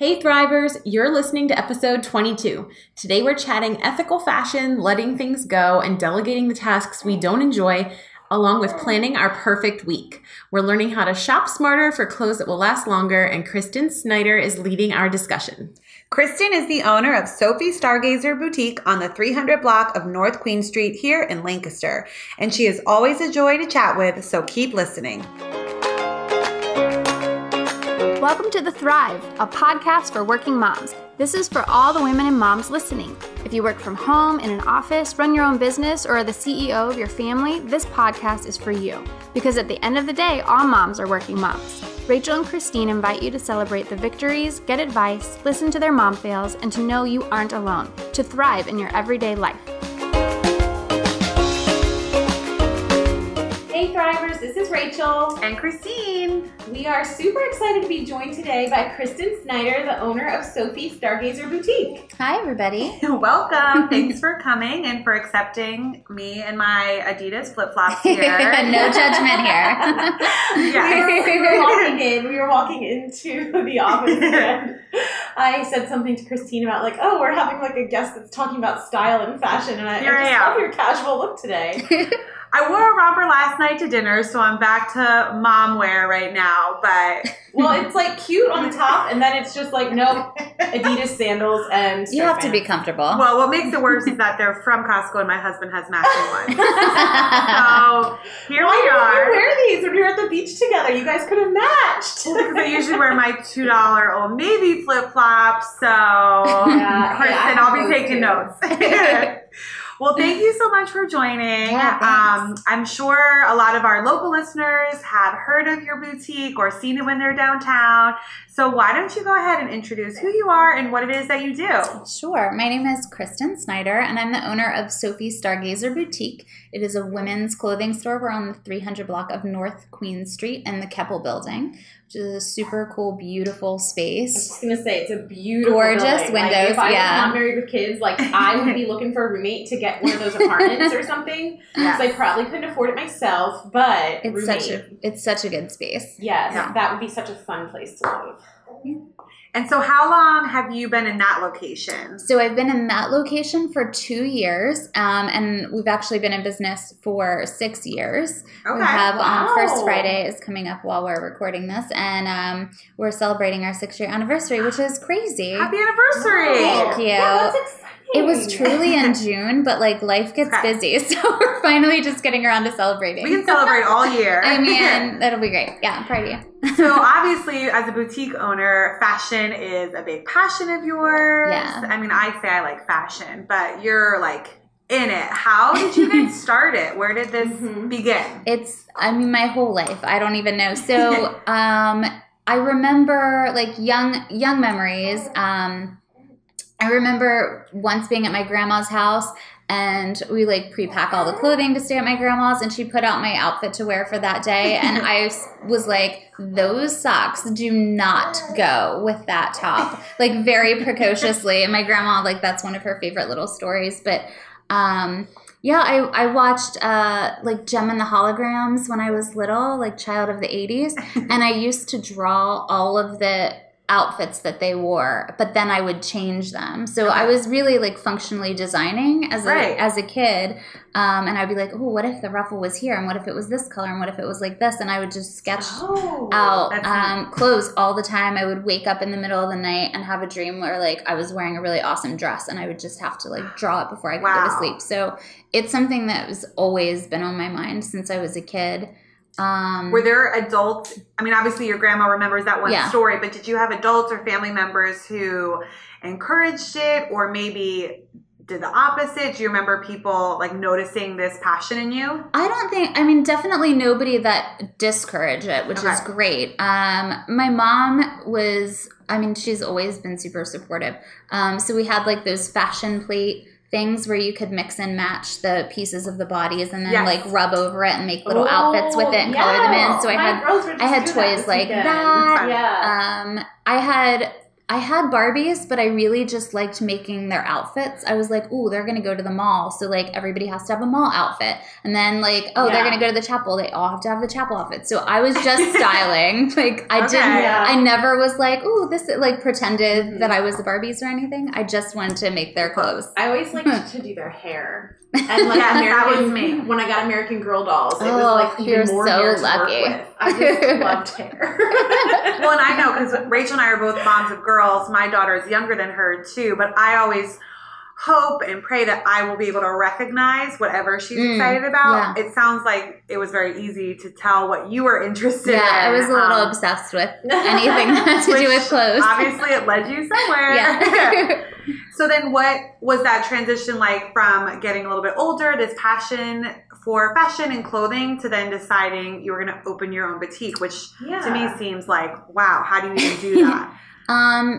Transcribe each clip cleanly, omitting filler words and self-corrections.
Hey Thrivers, you're listening to episode 22. Today we're chatting ethical fashion, letting things go, and delegating the tasks we don't enjoy, along with planning our perfect week. We're learning how to shop smarter for clothes that will last longer, and Kristin Snyder is leading our discussion. Kristin is the owner of Sophie Stargazer Boutique on the 300 block of North Queen Street here in Lancaster, and she is always a joy to chat with, so keep listening. Welcome to The Thrive, a podcast for working moms. This is for all the women and moms listening. If you work from home, in an office, run your own business, or are the CEO of your family, this podcast is for you. Because at the end of the day, all moms are working moms. Rachel and Kristin invite you to celebrate the victories, get advice, listen to their mom fails, and to know you aren't alone, to thrive in your everyday life. Hey Thrivers, this is Rachel. And Kristin. We are super excited to be joined today by Kristin Snyder, the owner of Sophie Stargazer Boutique. Hi, everybody. Welcome. Thanks for coming and for accepting me and my Adidas flip-flops here. No judgment here. Yes. We were walking into the office and I said something to Kristin about we're having a guest that's talking about style and fashion, and I just love your casual look today. I wore a romper last night to dinner, so I'm back to mom wear right now, but... Well, it's cute on the top, and then it's just nope, Adidas sandals and you have to be comfortable. Well, what makes it worse is that they're from Costco and my husband has matching ones. So, here we are. You wear these when we were at the beach together? You guys could have matched. Well, because I usually wear my $2 Old Navy flip-flops, so... Kristin, I'll be taking notes. Well, thank you so much for joining. Yeah, I'm sure a lot of our local listeners have heard of your boutique or seen it when they're downtown. So why don't you go ahead and introduce who you are and what it is that you do? Sure. My name is Kristin Snyder, and I'm the owner of Sophie Stargazer Boutique. It is a women's clothing store. We're on the 300 block of North Queen Street in the Keppel building, which is a super cool, beautiful space. I was just going to say, it's a beautiful gorgeous building. windows. If I was not married with kids, I would be looking for a roommate to get one of those apartments or something. Because I probably couldn't afford it myself, but it's such a good space. Yes, that would be such a fun place to live. And so how long have you been in that location? So I've been in that location for 2 years, and we've actually been in business for 6 years. Okay. We have First Friday is coming up while we're recording this, and we're celebrating our 6-year anniversary, which is crazy. Happy anniversary! Thank you. Yeah, that's exciting. It was truly in June, but life gets busy, so we're finally just getting around to celebrating. We can celebrate all year. I mean, that'll be great. Yeah, I'm proud of you. So obviously, as a boutique owner, fashion is a big passion of yours. Yeah. I mean, I say I like fashion, but you're in it. How did you get started? Where did this begin? My whole life. I don't even know. So I remember young memories. I remember once being at my grandma's house, and we pre-pack all the clothing to stay at my grandma's, and she put out my outfit to wear for that day, and I was like, those socks do not go with that top, very precociously. And my grandma, that's one of her favorite little stories. But I watched Gem and the Holograms when I was little, child of the 80s, and I used to draw all of the outfits that they wore, but then I would change them. So I was really functionally designing as a kid, and I'd be like, oh, what if the ruffle was here, and what if it was this color, and what if it was like this, and I would just sketch out clothes all the time. I would wake up in the middle of the night and have a dream where I was wearing a really awesome dress, and I would just have to draw it before I could go to sleep. So it's something that has always been on my mind since I was a kid. Were there adults? I mean, obviously your grandma remembers that one story, but did you have adults or family members who encouraged it, or maybe did the opposite? Do you remember people noticing this passion in you? Definitely nobody that discouraged it, which is great. My mom was, she's always been super supportive. So we had those fashion plate things where you could mix and match the pieces of the bodies and then rub over it and make little outfits with it and color them in. So I had toys like that. Yeah. I I had Barbies, but I really just liked making their outfits. I was like, ooh, they're going to go to the mall. So, like, everybody has to have a mall outfit. And then, like, they're going to go to the chapel. They all have to have the chapel outfit. So, I was just styling. Like, I never was like, ooh, this, like, pretended that I was the Barbies or anything. I just wanted to make their clothes. I always liked to do their hair. And, like, that was me. When I got American Girl dolls, it was, like, even more hair to work with. I just loved hair. Well, and I know, because Rachel and I are both moms of girls. My daughter is younger than her, too. But I always hope and pray that I will be able to recognize whatever she's excited about. Yeah. It sounds like it was very easy to tell what you were interested in. Yeah, I was a little obsessed with anything that had to do with clothes. Obviously, it led you somewhere. Yeah. So then what was that transition like from getting a little bit older, this passion for fashion and clothing, to then deciding you were going to open your own boutique, which to me seems like, wow, how do you even do that?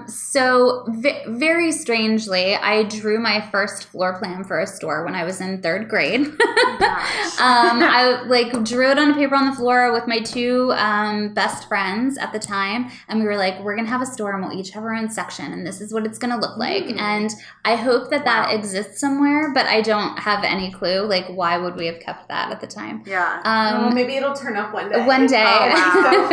So very strangely, I drew my first floor plan for a store when I was in 3rd grade. I like drew it on a paper on the floor with my 2 best friends at the time, and we were like, we're gonna have a store and we'll each have our own section, and this is what it's gonna look like. And I hope that exists somewhere, but I don't have any clue. Like, why would we have kept that at the time? Yeah. Maybe it'll turn up one day. One day. Oh, wow. So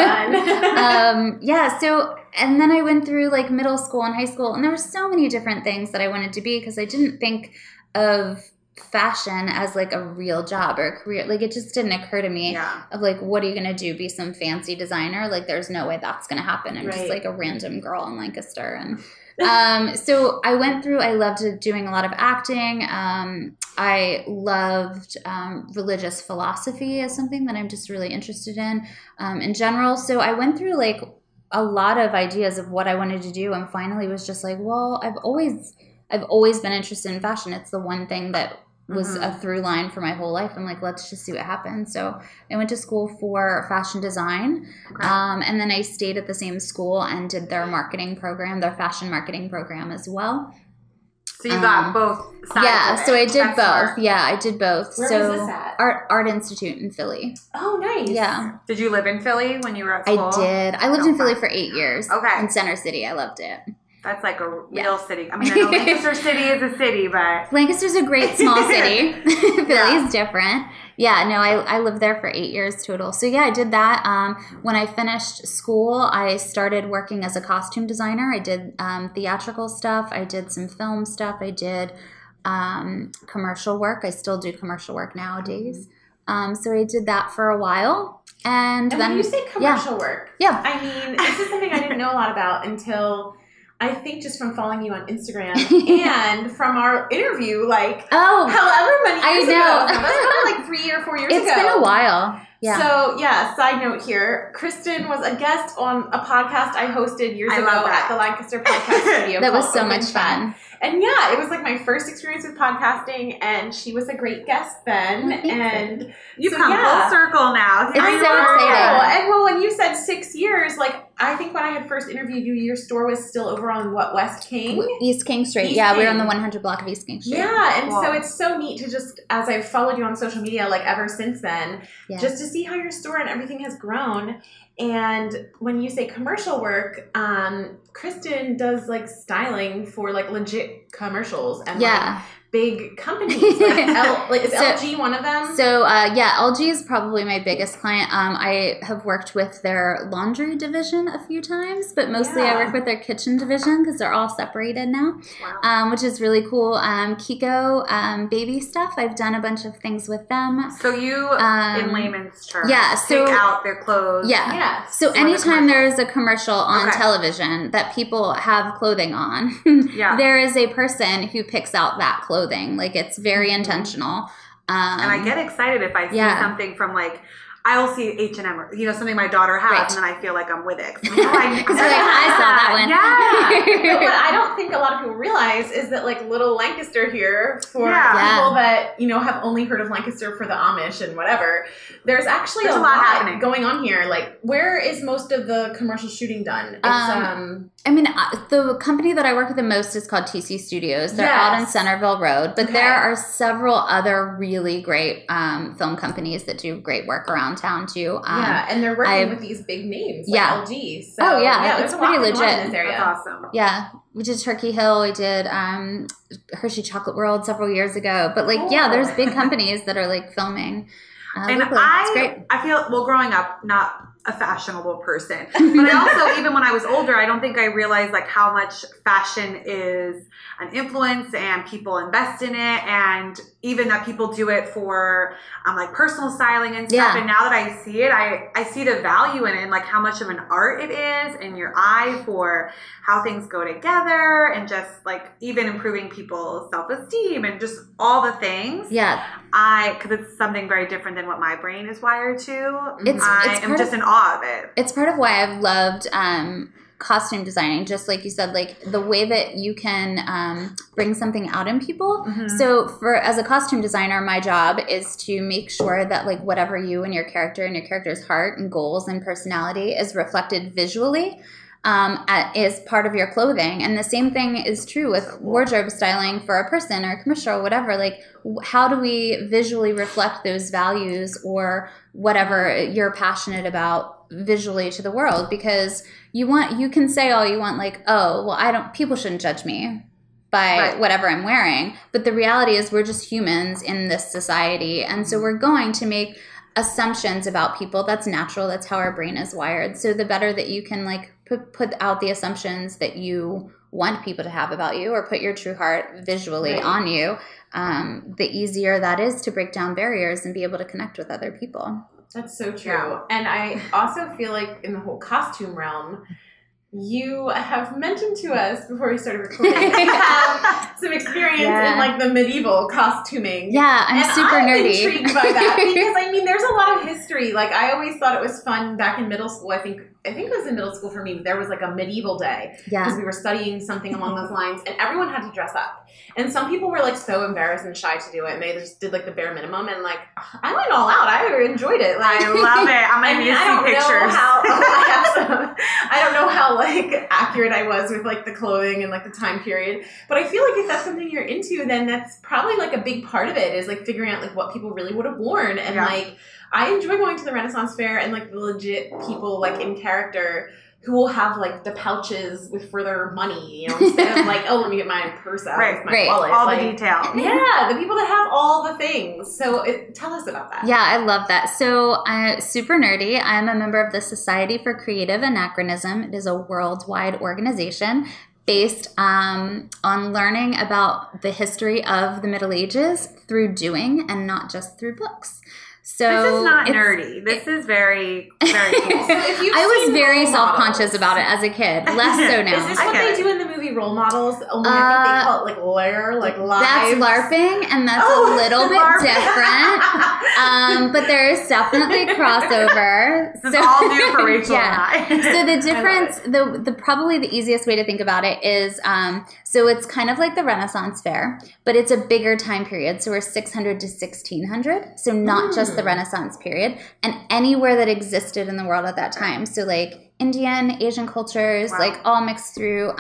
fun. So. And then I went through like middle school and high school, and there were so many different things that I wanted to be, because I didn't think of fashion as like a real job or a career. Like, it just didn't occur to me of like, what are you going to do? Be some fancy designer? Like, there's no way that's going to happen. I'm just like a random girl in Lancaster. And so I went through, I loved doing a lot of acting. I loved religious philosophy as something that I'm just really interested in general. So I went through like a lot of ideas of what I wanted to do, and finally was just like, well, I've always been interested in fashion. It's the one thing that was a through line for my whole life. I'm like, let's just see what happens. So I went to school for fashion design, and then I stayed at the same school and did their marketing program, their fashion marketing program as well. So you got both sides. Yeah, so I did both. Smart. Yeah, I did both. Where was this at? Art Institute in Philly. Oh, nice. Yeah. Did you live in Philly when you were at school? I did. I lived in Philly for 8 years. Okay. In Center City. I loved it. That's like a real city. I mean, I know Lancaster City is a city, but... Lancaster's a great small city. Philly's different. Yeah, no, I lived there for 8 years total. So yeah, I did that. When I finished school, I started working as a costume designer. I did theatrical stuff. I did some film stuff. I did commercial work. I still do commercial work nowadays. So I did that for a while. And then when you say commercial work, I mean, this is something I didn't know a lot about until... I think just from following you on Instagram and from our interview, like, however many years ago. That was probably like 3 or 4 years ago. It's been a while. Yeah. So, side note here. Kristin was a guest on a podcast I hosted years ago at the Lancaster Podcast Studio. That was so much fun. And it was like my first experience with podcasting, and she was a great guest then. And you come full circle now. It's so exciting. And well, when you said 6 years, like, I think when I had first interviewed you, your store was still over on West King? East King Street. We were on the 100 block of East King Street. Yeah, and so it's so neat to just, as I've followed you on social media, like ever since then, just to see how your store and everything has grown. And when you say commercial work, Kristin does like styling for like legit commercials and like big companies. Like, is LG one of them? So LG is probably my biggest client. I have worked with their laundry division a few times, but mostly I work with their kitchen division because they're all separated now, which is really cool. Kiko baby stuff. I've done a bunch of things with them. So you, in layman's terms, so, pick out their clothes. Yeah. So anytime there is a commercial on television that people have clothing on, there is a person who picks out that clothing. Like, it's very intentional. And I get excited if I see something from like, I'll see H&M or, something my daughter has, and then I feel like I'm with it. I saw that one. Yeah. But what I don't think a lot of people realize is that like little Lancaster here, for people that, have only heard of Lancaster for the Amish and whatever, there's actually a lot happening going on here. Like, where is most of the commercial shooting done? It's I mean, the company that I work with the most is called TC Studios. They're out in Centerville Road, but there are several other really great film companies that do great work around town too. And they're working with these big names like LG. So, it's pretty legit. In this area. That's awesome. Yeah, we did Turkey Hill. We did Hershey Chocolate World several years ago. But there's big companies that are like filming. And I feel, well, growing up, not a fashionable person, but I also, even when I was older, I don't think I realized like how much fashion is an influence and people invest in it, and even that people do it for like personal styling and stuff. And now that I see it, I see the value in it and like how much of an art it is in your eye for how things go together, and just like even improving people's self-esteem and just all the things. Because it's something very different than what my brain is wired to. I am just in awe of it. It's part of why I've loved costume designing, just like you said, like the way that you can bring something out in people. So as a costume designer, my job is to make sure that like whatever you and your character's heart and goals and personality is reflected visually is part of your clothing. And the same thing is true with wardrobe styling for a person or a commercial or whatever. Like, how do we visually reflect those values or whatever you're passionate about visually to the world? Because you can say all you want, like, oh, well, people shouldn't judge me by whatever I'm wearing. But the reality is we're just humans in this society. And so we're going to make assumptions about people. That's natural. That's how our brain is wired. So the better that you can like put out the assumptions that you want people to have about you, or put your true heart visually on you, the easier that is to break down barriers and be able to connect with other people. That's so true. And I also feel like in the whole costume realm, you have mentioned to us before we started recording you have some experience in like the medieval costuming. Yeah, I'm super nerdy. Intrigued by that because I mean, there's a lot of history. Like I always thought it was fun back in middle school. I think it was in middle school for me. There was like a medieval day because we were studying something along those lines, and everyone had to dress up. And some people were like so embarrassed and shy to do it, and they just did like the bare minimum. And like I went all out. I enjoyed it. Like, I love it. I'm gonna see pictures. I don't know how like accurate I was with like the clothing and like the time period, but I feel like if that's something you're into, then that's probably like a big part of it is like figuring out like what people really would have worn. And like I enjoy going to the Renaissance Fair and like the legit people like in character who will have like the pouches with for their money, you know, instead of like, oh, let me get my purse out with my wallet. All like, the detail. Yeah, the people that have all the things. So tell us about that. Yeah, I love that. So I'm super nerdy. I'm a member of the Society for Creative Anachronism. It is a worldwide organization based on learning about the history of the Middle Ages through doing and not just through books. So this is not nerdy. This is very, very cool. So I was very self-conscious about it as a kid. Less so now. Is this what they do in the movie Role Models? Only I think they call it like layer, like live. That's LARPing, and that's a little bit different. But there is definitely crossover. This is all new for Rachel and I. So the difference, the probably the easiest way to think about it is, so it's kind of like the Renaissance Fair, but it's a bigger time period. So we're 600 to 1600. So not just the Renaissance period, and anywhere that existed in the world at that time. So like Indian, Asian cultures, like all mixed through.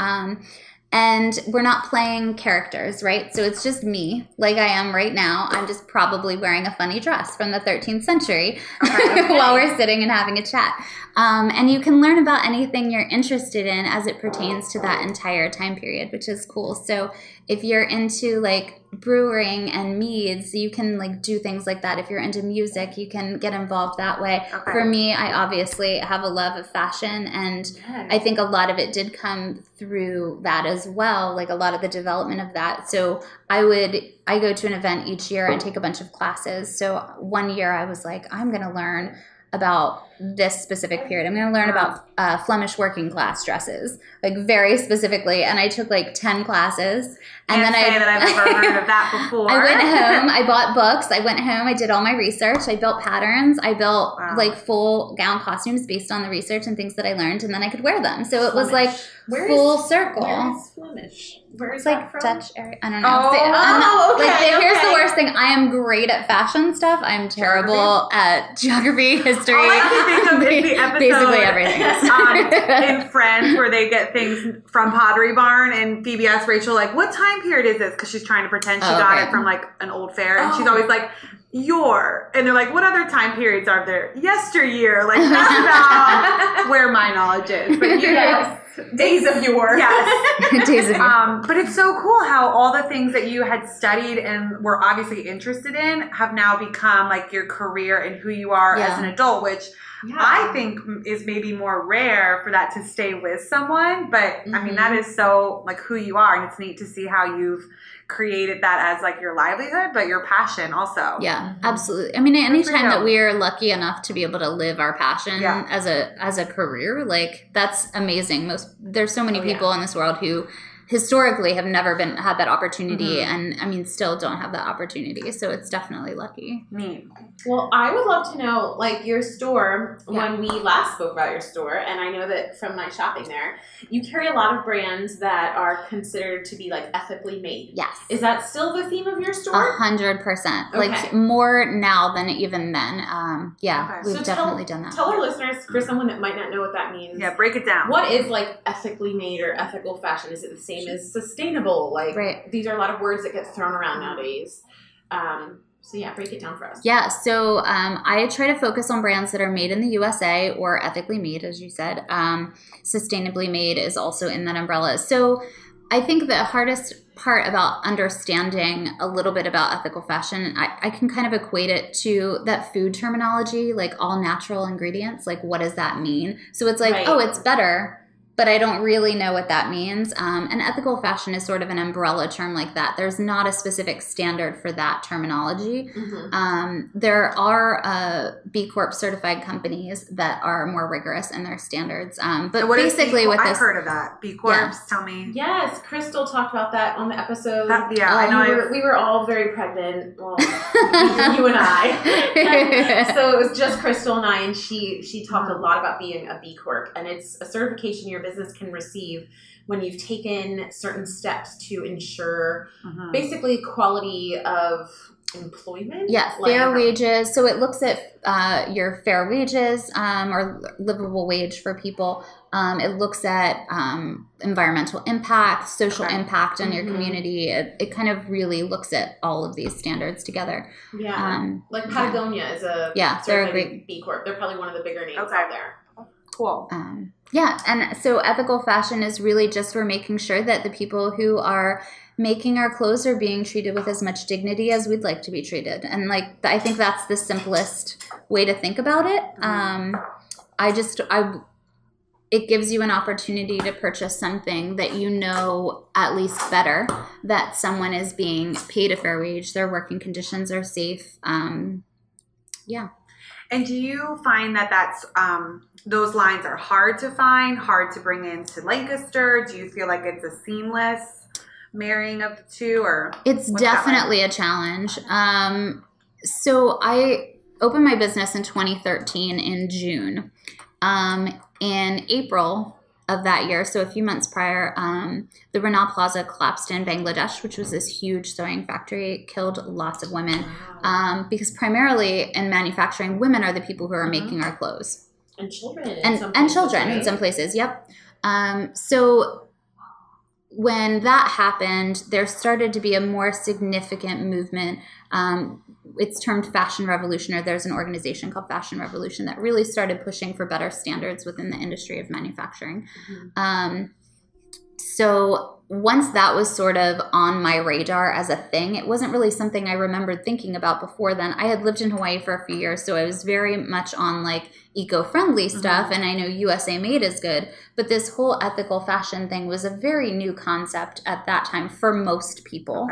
And we're not playing characters, right? So it's just me, like I am right now. I'm just probably wearing a funny dress from the 13th century while we're sitting and having a chat. And you can learn about anything you're interested in as it pertains to that entire time period, which is cool. So if you're into like brewing and meads, you can like do things like that. If you're into music, you can get involved that way. For me, I obviously have a love of fashion, and I think a lot of it did come through that as well, like a lot of the development of that. So I go to an event each year and take a bunch of classes. So one year I was like, I'm going to learn about this specific period. I'm going to learn about Flemish working class dresses, like very specifically. And I took like 10 classes. And then that I've never heard of that before. I went home. I bought books. I went home. I did all my research. I built patterns. I built like full gown costumes based on the research and things that I learned. And then I could wear them. So it was like full circle. Where is Flemish? Where is it's like from? Dutch area. I don't know. Here's the worst thing. I am great at fashion stuff. I'm terrible at geography, history, think of is the episode basically everything. In Friends where they get things from Pottery Barn and Phoebe asks Rachel, like, what time period is this? Because she's trying to pretend she got it from like an old fair. And she's always like, and they're like, what other time periods are there? Yesteryear. Like, that's about where my knowledge is. But days of yore. Yes. Days of yore. But it's so cool how all the things that you had studied and were obviously interested in have now become like your career and who you are as an adult, which I think is maybe more rare for that to stay with someone. But I mean, that is so like who you are. And it's neat to see how you've created that as like your livelihood, but your passion also. Yeah, absolutely. I mean, anytime that we are lucky enough to be able to live our passion as a career, like that's amazing. There's so many people in this world who historically have never had that opportunity, and I mean, still don't have that opportunity. So it's definitely lucky. Neat. Well, I would love to know, like, your store, when we last spoke about your store, and I know that from my shopping there, you carry a lot of brands that are considered to be, like, ethically made. Yes. Is that still the theme of your store? 100%. Like, more now than even then. We've definitely done that. Tell our listeners, for someone that might not know what that means. Yeah, break it down. What is, like, ethically made or ethical fashion? Is it the same as sustainable? Like, these are a lot of words that get thrown around nowadays. So break it down for us. Yeah, so I try to focus on brands that are made in the USA or ethically made, as you said. Sustainably made is also in that umbrella. So I think the hardest part about understanding a little bit about ethical fashion, I can kind of equate it to that food terminology, like all natural ingredients. Like, what does that mean? So it's like, it's better, but I don't really know what that means. And ethical fashion is sort of an umbrella term like that. There's not a specific standard for that terminology. There are B Corp certified companies that are more rigorous in their standards. But what basically what this... I've heard of that. B Corps, tell me. Yes, Crystal talked about that on the episode. I know. We were all very pregnant. Well, you and I. So it was just Crystal and I, and she talked a lot about being a B Corp. And it's a certification your business can receive when you've taken certain steps to ensure basically quality of employment. Yeah, fair wages. So it looks at your fair wages or livable wage for people. It looks at environmental impact, social impact on your community. It kind of really looks at all of these standards together. Yeah, like Patagonia is a they're a great B Corp. They're probably one of the bigger names out there. Cool. And so ethical fashion is really just for making sure that the people who are making our clothes are being treated with as much dignity as we'd like to be treated. And like, I think that's the simplest way to think about it. It gives you an opportunity to purchase something that you know at least better, that someone is being paid a fair wage, their working conditions are safe. And do you find that that's those lines are hard to find, hard to bring into Lancaster? Do you feel like it's a seamless marrying of the two, or it's definitely a challenge? So I opened my business in 2013 in June. In April of that year, so a few months prior, the Rana Plaza collapsed in Bangladesh, which was this huge sewing factory. It killed lots of women because primarily in manufacturing, women are the people who are making our clothes. And children. And children in some places, So when that happened, there started to be a more significant movement. It's termed Fashion Revolution, or there's an organization called Fashion Revolution that really started pushing for better standards within the industry of manufacturing. So once that was sort of on my radar as a thing, it wasn't really something I remembered thinking about before then. I had lived in Hawaii for a few years, so I was very much on like eco-friendly stuff, and I know USA Made is good, but this whole ethical fashion thing was a very new concept at that time for most people.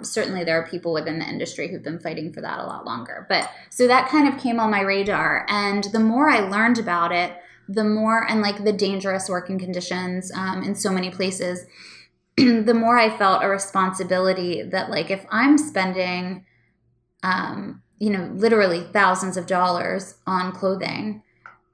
Certainly there are people within the industry who've been fighting for that a lot longer. But so that kind of came on my radar, and the more I learned about it, the more, and like the dangerous working conditions in so many places, the more I felt a responsibility that like if I'm spending, literally thousands of dollars on clothing,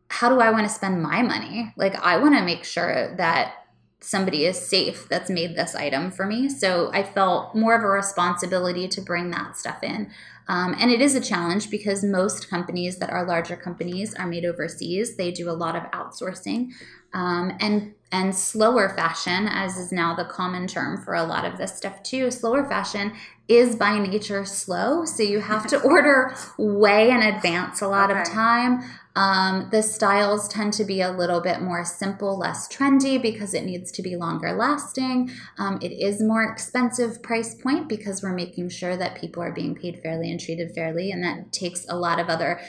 how do I want to spend my money? Like I want to make sure that somebody is safe that's made this item for me. So I felt more of a responsibility to bring that stuff in. And it is a challenge because most companies that are larger companies are made overseas. They do a lot of outsourcing. And slower fashion, as is now the common term for a lot of this stuff too, slower fashion is by nature slow. So you have to order way in advance a lot of time. The styles tend to be a little bit more simple, less trendy because it needs to be longer lasting. It is more expensive price point because we're making sure that people are being paid fairly and treated fairly, and that takes a lot of other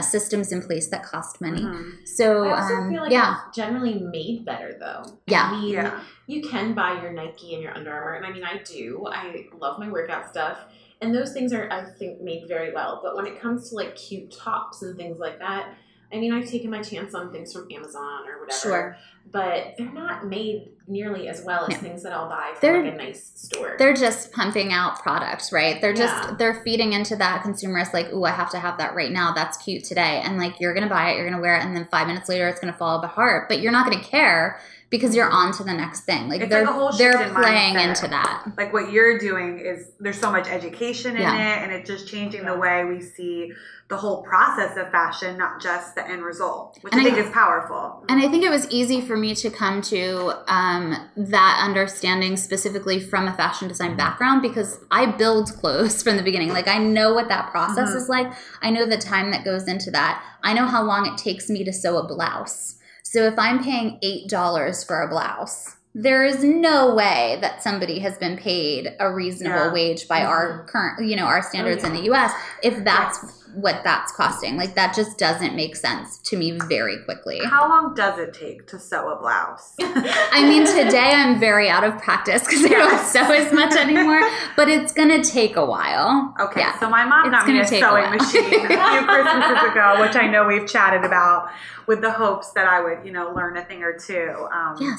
systems in place that cost money. So I also feel like it's generally made better though. Yeah. I mean, you can buy your Nike and your Under Armour, and I mean, I do. I love my workout stuff. And those things are, I think, made very well. But when it comes to like cute tops and things like that, I mean, I've taken my chance on things from Amazon or whatever. Sure. But they're not made nearly as well as things that I'll buy from like a nice store. They're just pumping out products, right? They're just, they're feeding into that consumerist like, ooh, I have to have that right now. That's cute today. And like, you're going to buy it, you're going to wear it. And then 5 minutes later, it's going to fall apart. But you're not going to care because you're on to the next thing. Like they're playing into that. Like what you're doing is there's so much education in it, and it's just changing the way we see the whole process of fashion, not just the end result, which I think is powerful. And I think it was easy for me to come to that understanding specifically from a fashion design background because I build clothes from the beginning. Like I know what that process is like. I know the time that goes into that. I know how long it takes me to sew a blouse. So if I'm paying $8 for a blouse, there is no way that somebody has been paid a reasonable wage by our current, our standards in the U.S. if that's what that's costing. Like that just doesn't make sense to me very quickly. How long does it take to sew a blouse? I mean, today I'm very out of practice because I don't sew as much anymore, but it's going to take a while. Okay, so my mom got me a sewing machine a few Christmases ago, which I know we've chatted about with the hopes that I would, learn a thing or two.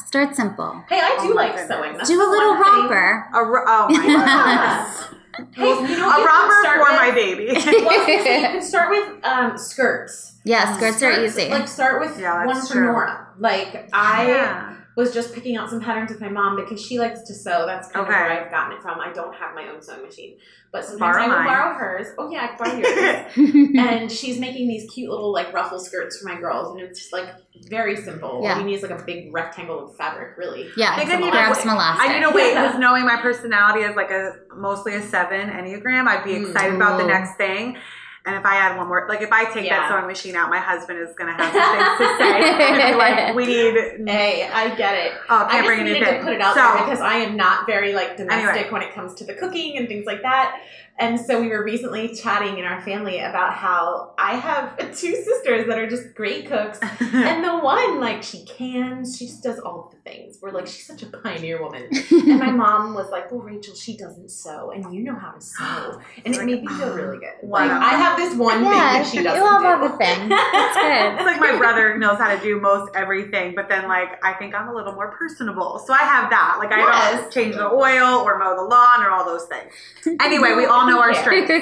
Start simple. Hey, I do like sewing. That's do a little romper. Oh my goodness. Hey, a romper for my baby. You can start with skirts. Yeah, skirts are easy. Like start with one for Nora. Like I was just picking out some patterns with my mom because she likes to sew. That's kind of where I've gotten it from. I don't have my own sewing machine. But sometimes I would borrow hers. Oh yeah, I can borrow yours. And she's making these cute little like ruffle skirts for my girls, and it's just like very simple. All you need is like a big rectangle of fabric, really. Yeah, I think I need grab some elastic. I need to wait because knowing my personality is like mostly a 7 Enneagram, I'd be excited about the next thing. And if I add one more, like if I take that sewing machine out, my husband is going to have some things to say. Like, we need. Hey, I get it. Oh, can't bring anything. I just need to put it out there because I am not very like domestic when it comes to the cooking and things like that. And so we were recently chatting in our family about how I have 2 sisters that are just great cooks. And the one, like, she just does all of the things. We're like, she's such a pioneer woman. And my mom was like, well, Rachel, she doesn't sew, and you know how to sew. And it made me feel really good. Like, I have this one thing that she doesn't do. You have other things. That's good. It's like my brother knows how to do most everything, but then, like, I think I'm a little more personable. So I have that. Like, I don't change the oil or mow the lawn or all those things. Anyway, we all know our strengths.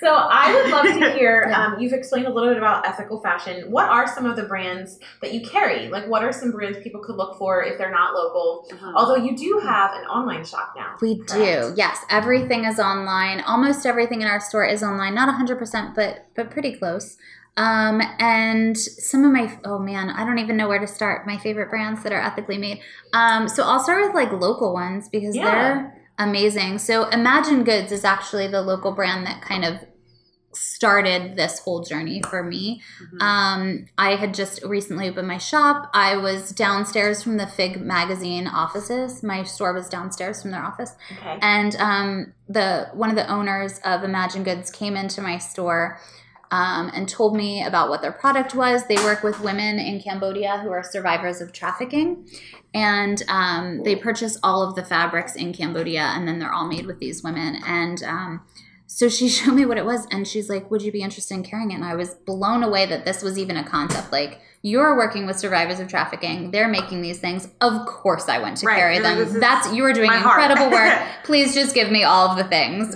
So I would love to hear, you've explained a little bit about ethical fashion. What are some of the brands that you carry? Like, what are some brands people could look for if they're not local? Although you do have an online shop now. We do, yes. Everything is online. Almost everything in our store is online. Not 100%, but pretty close. And some of my, I don't even know where to start. My favorite brands that are ethically made. So I'll start with like local ones because they're amazing. So Imagine Goods is actually the local brand that kind of started this whole journey for me. I had just recently opened my shop. I was downstairs from the Fig magazine offices. My store was downstairs from their office. Okay. And one of the owners of Imagine Goods came into my store and told me about what their product was. They work with women in Cambodia who are survivors of trafficking. And they purchase all of the fabrics in Cambodia, and then they're all made with these women. And so she showed me what it was, and she's like, would you be interested in carrying it? And I was blown away that this was even a concept. Like, you're working with survivors of trafficking. They're making these things. Of course I went to carry them. You were doing incredible work. Please just give me all of the things.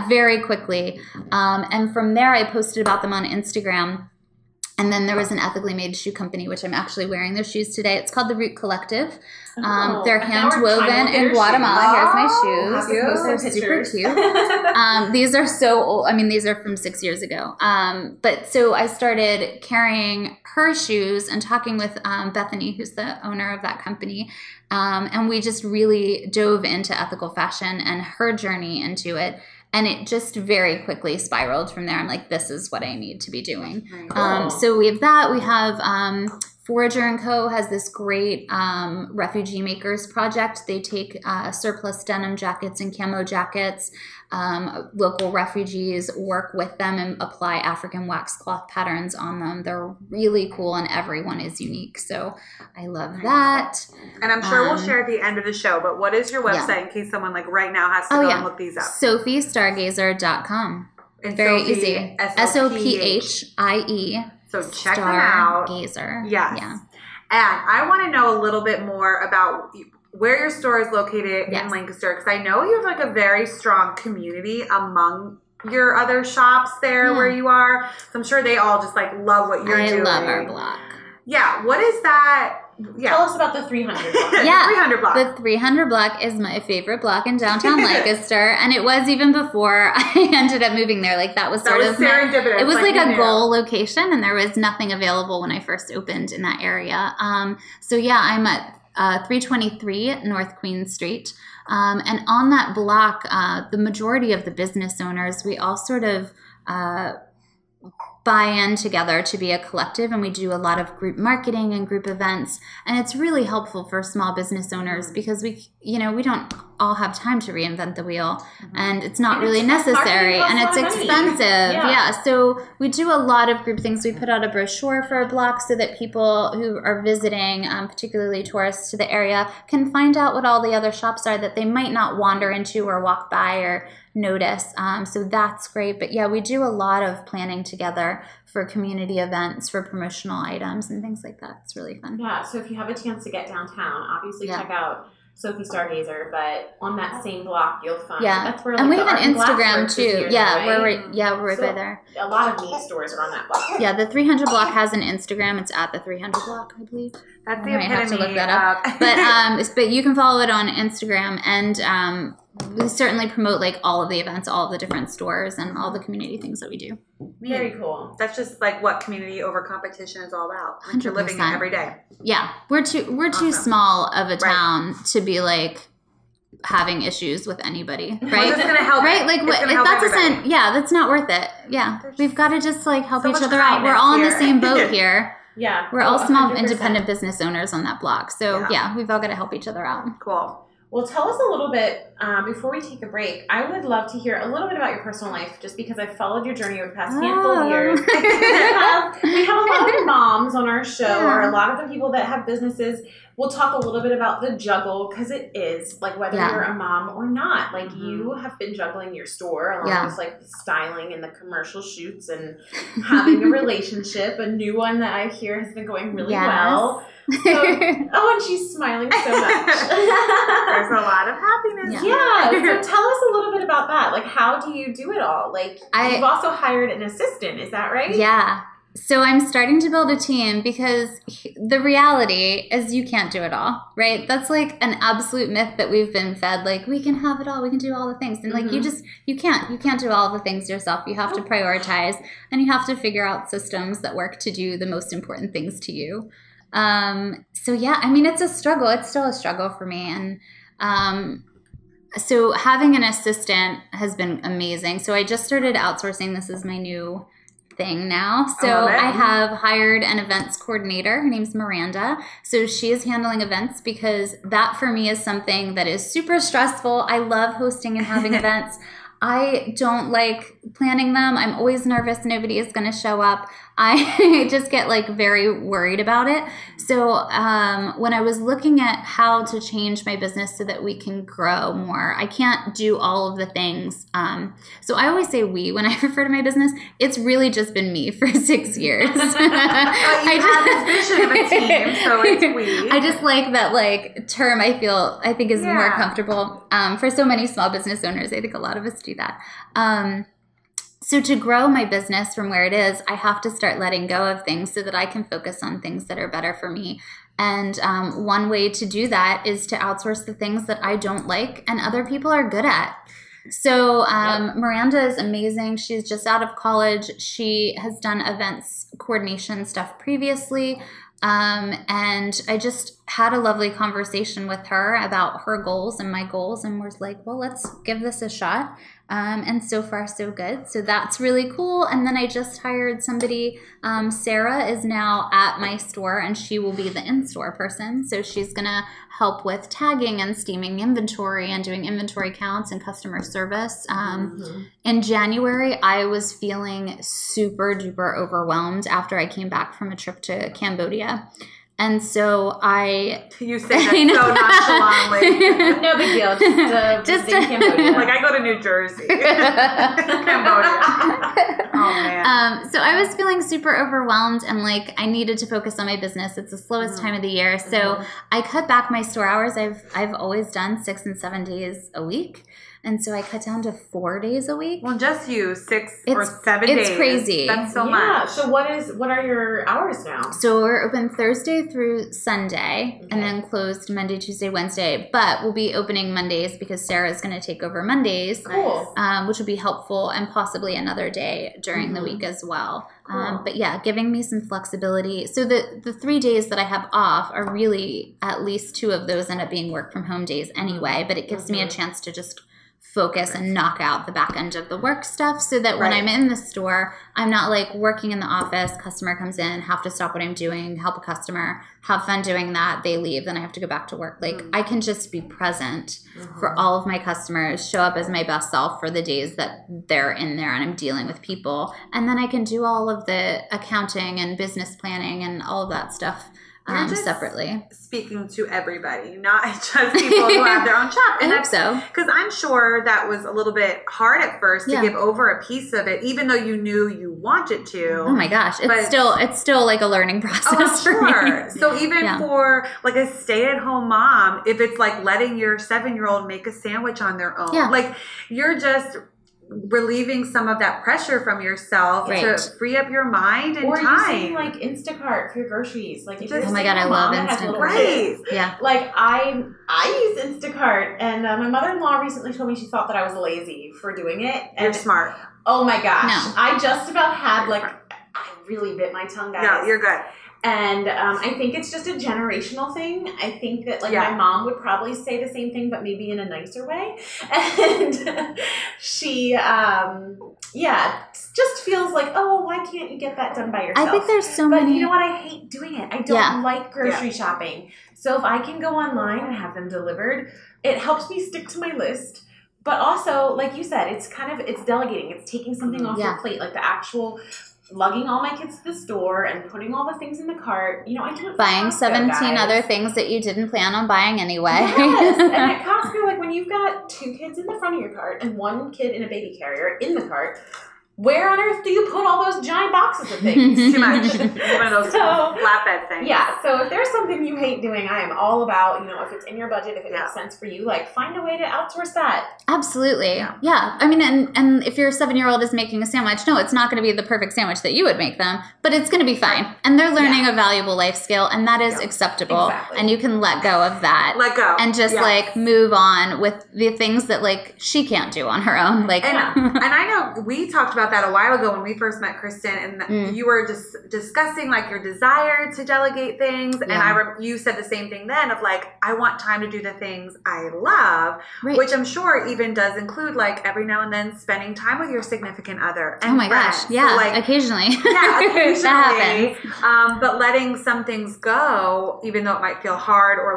Very quickly. And from there, I posted about them on Instagram. And then there was an ethically made shoe company, which I'm actually wearing their shoes today. It's called the Root Collective. They're hand woven in Guatemala. Here's my shoes. They're super cute. These are so old. I mean, these are from 6 years ago. But so I started carrying her shoes and talking with Bethany, who's the owner of that company. And we just really dove into ethical fashion and her journey into it. And it just very quickly spiraled from there. I'm like, this is what I need to be doing. Cool. So we have that. We have Forager & Co. has this great refugee makers project. They take surplus denim jackets and camo jackets. Local refugees work with them and apply African wax cloth patterns on them. They're really cool and everyone is unique. So I love that. And I'm sure we'll share at the end of the show, but what is your website in case someone like right now has to go and look these up? SophieStargazer.com. And very Sophie, easy. Sophie. So check them out. Stargazer. Yes. Yeah. And I want to know a little bit more about where your store is located in Lancaster, because I know you have like a very strong community among your other shops there where you are. So I'm sure they all just like love what you're doing. I love our block. Yeah. What is that? Yeah. Tell us about the 300 block. Yeah. 300 block. The 300 block is my favorite block in downtown Lancaster. And it was even before I ended up moving there. Like that was serendipitous. It was like a goal location and there was nothing available when I first opened in that area. So yeah, I'm at 323 North Queen Street. And on that block, the majority of the business owners, we all sort of buy in together to be a collective, and we do a lot of group marketing and group events, and it's really helpful for small business owners because we don't all have time to reinvent the wheel, and it's not really necessary, and it's expensive. So we do a lot of group things. We put out a brochure for a block so that people who are visiting, particularly tourists to the area, can find out what all the other shops are that they might not wander into or walk by or notice. So that's great. But yeah, we do a lot of planning together for community events, for promotional items and things like that. It's really fun. Yeah. So if you have a chance to get downtown, obviously check out Sophie Stargazer, but on that same block you'll find that's where and we have an Instagram too. We're right by there. A lot of neat stores are on that block. Yeah, the 300 block has an Instagram. It's at the 300 block, I believe. That's the I might have to look that up. up. But you can follow it on Instagram, and we certainly promote like all of the events, all of the different stores, and all the community things that we do. Very cool. That's just like what community over competition is all about. Like you're living it every day. Yeah, we're too small of a town to be like having issues with anybody, right? It's gonna help. Right? Like what, if that doesn't, that's not worth it. Yeah, we've got to just like help each other out. We're all in the same boat here. Yeah, we're all small 100%. Independent business owners on that block. So we've all got to help each other out. Cool. Well, tell us a little bit, before we take a break, I would love to hear a little bit about your personal life, just because I've followed your journey over the past handful of years. we have a lot of moms on our show, or a lot of the people that have businesses. We'll talk a little bit about the juggle, because it is, like, whether you're a mom or not. Like, you have been juggling your store, along with, like, the styling and the commercial shoots, and having a relationship, a new one that I hear has been going really well. So, and she's smiling so much. There's a lot of happiness. Yeah. So tell us a little bit about that. Like, how do you do it all? Like, you've also hired an assistant. Is that right? Yeah. So I'm starting to build a team, because the reality is you can't do it all, right? That's like an absolute myth that we've been fed. Like, we can have it all. We can do all the things. And like, you can't do all the things yourself. You have to prioritize, and you have to figure out systems that work to do the most important things to you. So yeah, I mean, it's a struggle. It's still a struggle for me. And, so having an assistant has been amazing. So I just started outsourcing. This is my new thing now. So I have hired an events coordinator. Her name's Miranda. So she is handling events, because that for me is something that is super stressful. I love hosting and having events. I don't like planning them. I'm always nervous nobody is going to show up. I just get like very worried about it. So when I was looking at how to change my business so that we can grow more, I can't do all of the things. So I always say we when I refer to my business. It's really just been me for 6 years. But you have this vision of a team, so it's we. I just like that like term. I think is more comfortable for so many small business owners. I think a lot of us do that. So to grow my business from where it is, I have to start letting go of things so that I can focus on things that are better for me. And one way to do that is to outsource the things that I don't like and other people are good at. So Miranda is amazing. She's just out of college. She has done events coordination stuff previously. And I just had a lovely conversation with her about her goals and my goals, and was like, well, let's give this a shot. And so far, so good. So that's really cool. And then I just hired somebody. Sarah is now at my store, and she will be the in-store person. So she's going to help with tagging and steaming inventory and doing inventory counts and customer service. In January, I was feeling super duper overwhelmed after I came back from a trip to Cambodia. And so You say that so nonchalantly. No big deal. Just Cambodia. Like I go to New Jersey. Cambodia. Oh man. So I was feeling super overwhelmed and like I needed to focus on my business. It's the slowest time of the year. So I cut back my store hours. I've always done 6 and 7 days a week. And so I cut down to 4 days a week. Well, just you 6 or 7 days. It's crazy. That's so much. So what are your hours now? So we're open Thursday through Sunday, and then closed Monday, Tuesday, Wednesday. But we'll be opening Mondays because Sarah's going to take over Mondays, which will be helpful, and possibly another day during the week as well. Cool. But yeah, giving me some flexibility. So the 3 days that I have off are really, at least 2 of those end up being work from home days anyway. But it gives me a chance to just focus and knock out the back end of the work stuff so that when I'm in the store, I'm not like working in the office, customer comes in, have to stop what I'm doing, help a customer, have fun doing that, they leave, then I have to go back to work. Like I can just be present for all of my customers, show up as my best self for the days that they're in there and I'm dealing with people. And then I can do all of the accounting and business planning and all of that stuff separately. Speaking to everybody, not just people who have their own shop. And I hope so. Because I'm sure that was a little bit hard at first to give over a piece of it, even though you knew you wanted to. Oh my gosh. It's still like a learning process for me. So even for like a stay-at-home mom, if it's like letting your 7-year-old make a sandwich on their own, like you're just relieving some of that pressure from yourself to free up your mind and time. Or using like Instacart for your groceries. Like if oh my god, I love Instacart. Right. Yeah. Like I use Instacart, and my mother-in-law recently told me she thought that I was lazy for doing it. And you're smart. Oh my gosh. No. I just about had I really bit my tongue, guys. No, you're good. And I think it's just a generational thing. I think that my mom would probably say the same thing, but maybe in a nicer way. And she, just feels like, oh, why can't you get that done by yourself? I think there's so many. But you know what? I hate doing it. I don't like grocery shopping. So if I can go online and have them delivered, it helps me stick to my list. But also, like you said, it's delegating. It's taking something off your plate, like the actual lugging all my kids to the store and putting all the things in the cart. You know, I do it buying Costco, 17 other things that you didn't plan on buying anyway. Yes. And at Costco, like when you've got 2 kids in the front of your cart and 1 kid in a baby carrier in the cart, where on earth do you put all those giant boxes of things? Too much. One of those flatbed things. Yeah. So if there's something you hate doing, I am all about, if it's in your budget, if it makes sense for you, like find a way to outsource that. Absolutely. Yeah. I mean, and if your 7-year-old is making a sandwich, no, it's not going to be the perfect sandwich that you would make them, but it's going to be fine. And they're learning a valuable life skill, and that is acceptable. Exactly. And you can let go of that. Let go. And just move on with the things that she can't do on her own. Like, and I know we talked about that a while ago when we first met Kristin, and you were just discussing your desire to delegate things, and you said the same thing then of I want time to do the things I love, which I'm sure even does include every now and then spending time with your significant other. And oh my friends. gosh, yeah, so, occasionally, occasionally, that happens. But letting some things go, even though it might feel hard, or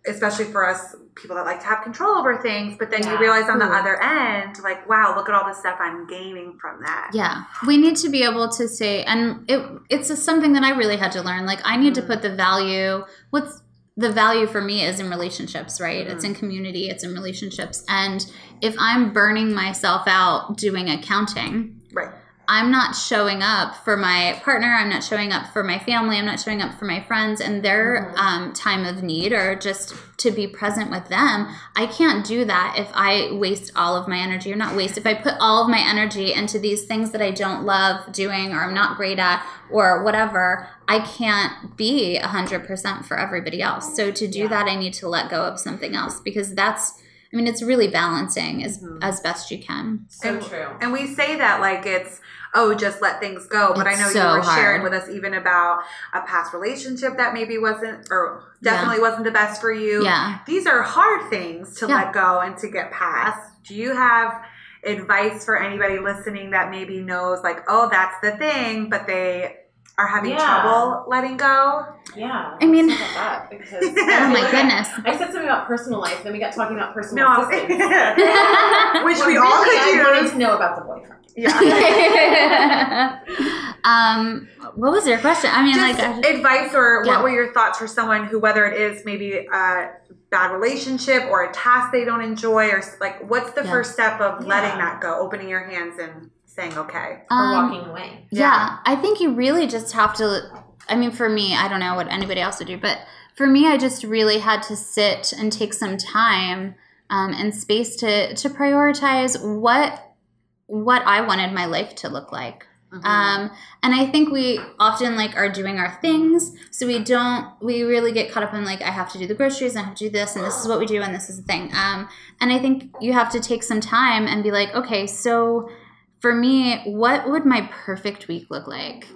especially for us people that like to have control over things, but then you realize on the other end, wow, look at all the stuff I'm gaining from that. Yeah. We need to be able to say, and it's something that I really had to learn. I need to put the value, what's the value for me is in relationships, right? It's in community, it's in relationships. And if I'm burning myself out doing accounting, I'm not showing up for my partner, I'm not showing up for my family, I'm not showing up for my friends and their time of need, or just to be present with them, I can't do that if I waste all of my energy, or not waste, if I put all of my energy into these things that I don't love doing or I'm not great at or whatever. I can't be 100% for everybody else. So to do that, I need to let go of something else, because that's, I mean, it's really balancing as best you can. So true. And we say that like it's, just let things go. But I know you were sharing with us even about a past relationship that maybe wasn't, or definitely wasn't the best for you. Yeah. These are hard things to let go and to get past. Do you have advice for anybody listening that maybe knows like, that's the thing, but they are having trouble letting go? Yeah. I mean, that because oh my goodness. I said something about personal life, then we got talking about personal assistance. Which we all could use. I wanted to know about the boyfriend. Yeah. What was your question? I mean, just like advice, or what were your thoughts for someone who, whether it is maybe a bad relationship or a task they don't enjoy, or like, what's the first step of letting that go, opening your hands and saying okay, or walking away? Yeah, I think you really just have to. I mean, for me, I don't know what anybody else would do, but for me, I just really had to sit and take some time and space to prioritize what I wanted my life to look like. And I think we often like are doing our things, so we really get caught up in like, I have to do the groceries, and I have to do this, and this is what we do, and this is the thing. And I think you have to take some time and be like, okay, so for me, what would my perfect week look like?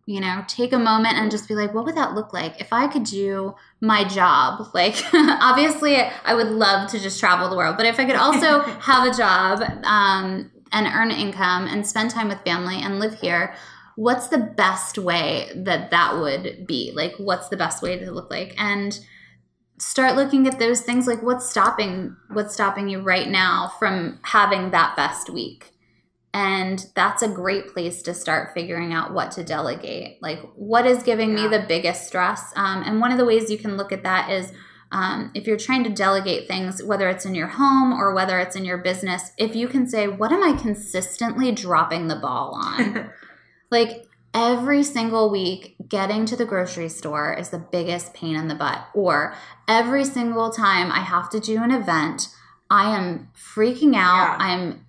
You know, take a moment and just be like, what would that look like if I could do my job? Like, obviously, I would love to just travel the world, but if I could also have a job and earn income and spend time with family and live here, what's the best way that would be? Like, what's the best way to look like? And start looking at those things, like what's stopping you right now from having that best week. And that's a great place to start figuring out what to delegate. Like, what is giving me the biggest stress? And one of the ways you can look at that is if you're trying to delegate things, whether it's in your home or whether it's in your business, if you can say, what am I consistently dropping the ball on? Like, every single week, getting to the grocery store is the biggest pain in the butt. Or every single time I have to do an event, I am freaking out.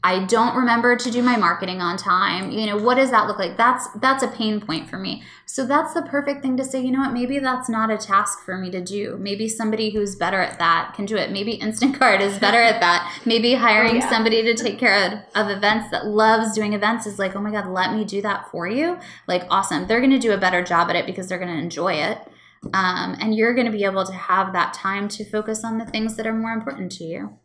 I don't remember to do my marketing on time. You know, what does that look like? That's a pain point for me. So that's the perfect thing to say, you know what, maybe that's not a task for me to do. Maybe somebody who's better at that can do it. Maybe Instacart is better at that. Maybe hiring somebody to take care of events that loves doing events is like, oh my God, let me do that for you. Like, awesome. They're going to do a better job at it because they're going to enjoy it. And you're going to be able to have that time to focus on the things that are more important to you.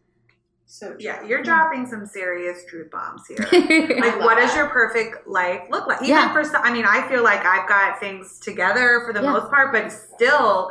So you're dropping some serious truth bombs here. Like, what does your perfect life look like? Even for some, I mean, I feel like I've got things together for the most part, but still,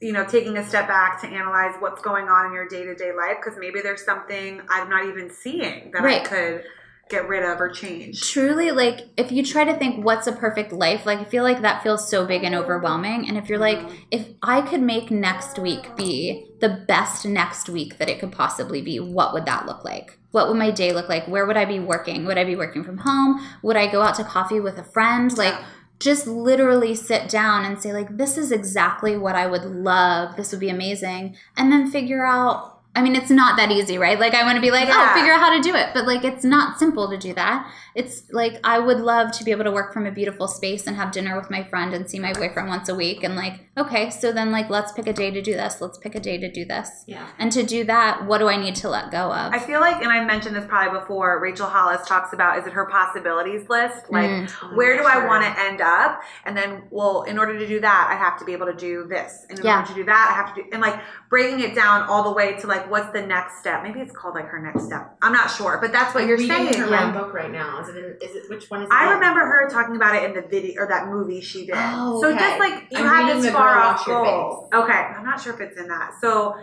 you know, taking a step back to analyze what's going on in your day-to-day life, because maybe there's something I'm not even seeing that I could get rid of or change. Truly, like, if you try to think what's a perfect life, like, I feel like that feels so big and overwhelming. And if you're like, if I could make next week be the best next week that it could possibly be, what would that look like? What would my day look like? Where would I be working? Would I be working from home? Would I go out to coffee with a friend? Like, just literally sit down and say, like, this is exactly what I would love. This would be amazing. And then figure out, I mean, it's not that easy, right? Like, I want to be like, figure out how to do it. But, like, it's not simple to do that. It's like, I would love to be able to work from a beautiful space and have dinner with my friend and see my boyfriend once a week. And, like, okay, so then, like, let's pick a day to do this. Let's pick a day to do this. Yeah. And to do that, what do I need to let go of? I feel like, and I mentioned this probably before, Rachel Hollis talks about, is it her possibilities list? Like, where do I want to end up? And then, well, in order to do that, I have to be able to do this. And in order to do that, I have to do, and, like, breaking it down all the way to, like, what's the next step? Maybe it's called, like, her next step. I'm not sure, but that's what you're saying. Her book right now. Is it which one is it? I remember her talking about it in the video, or that movie she did. Oh, so just like, you have this far off goal. Okay, I'm not sure if it's in that. So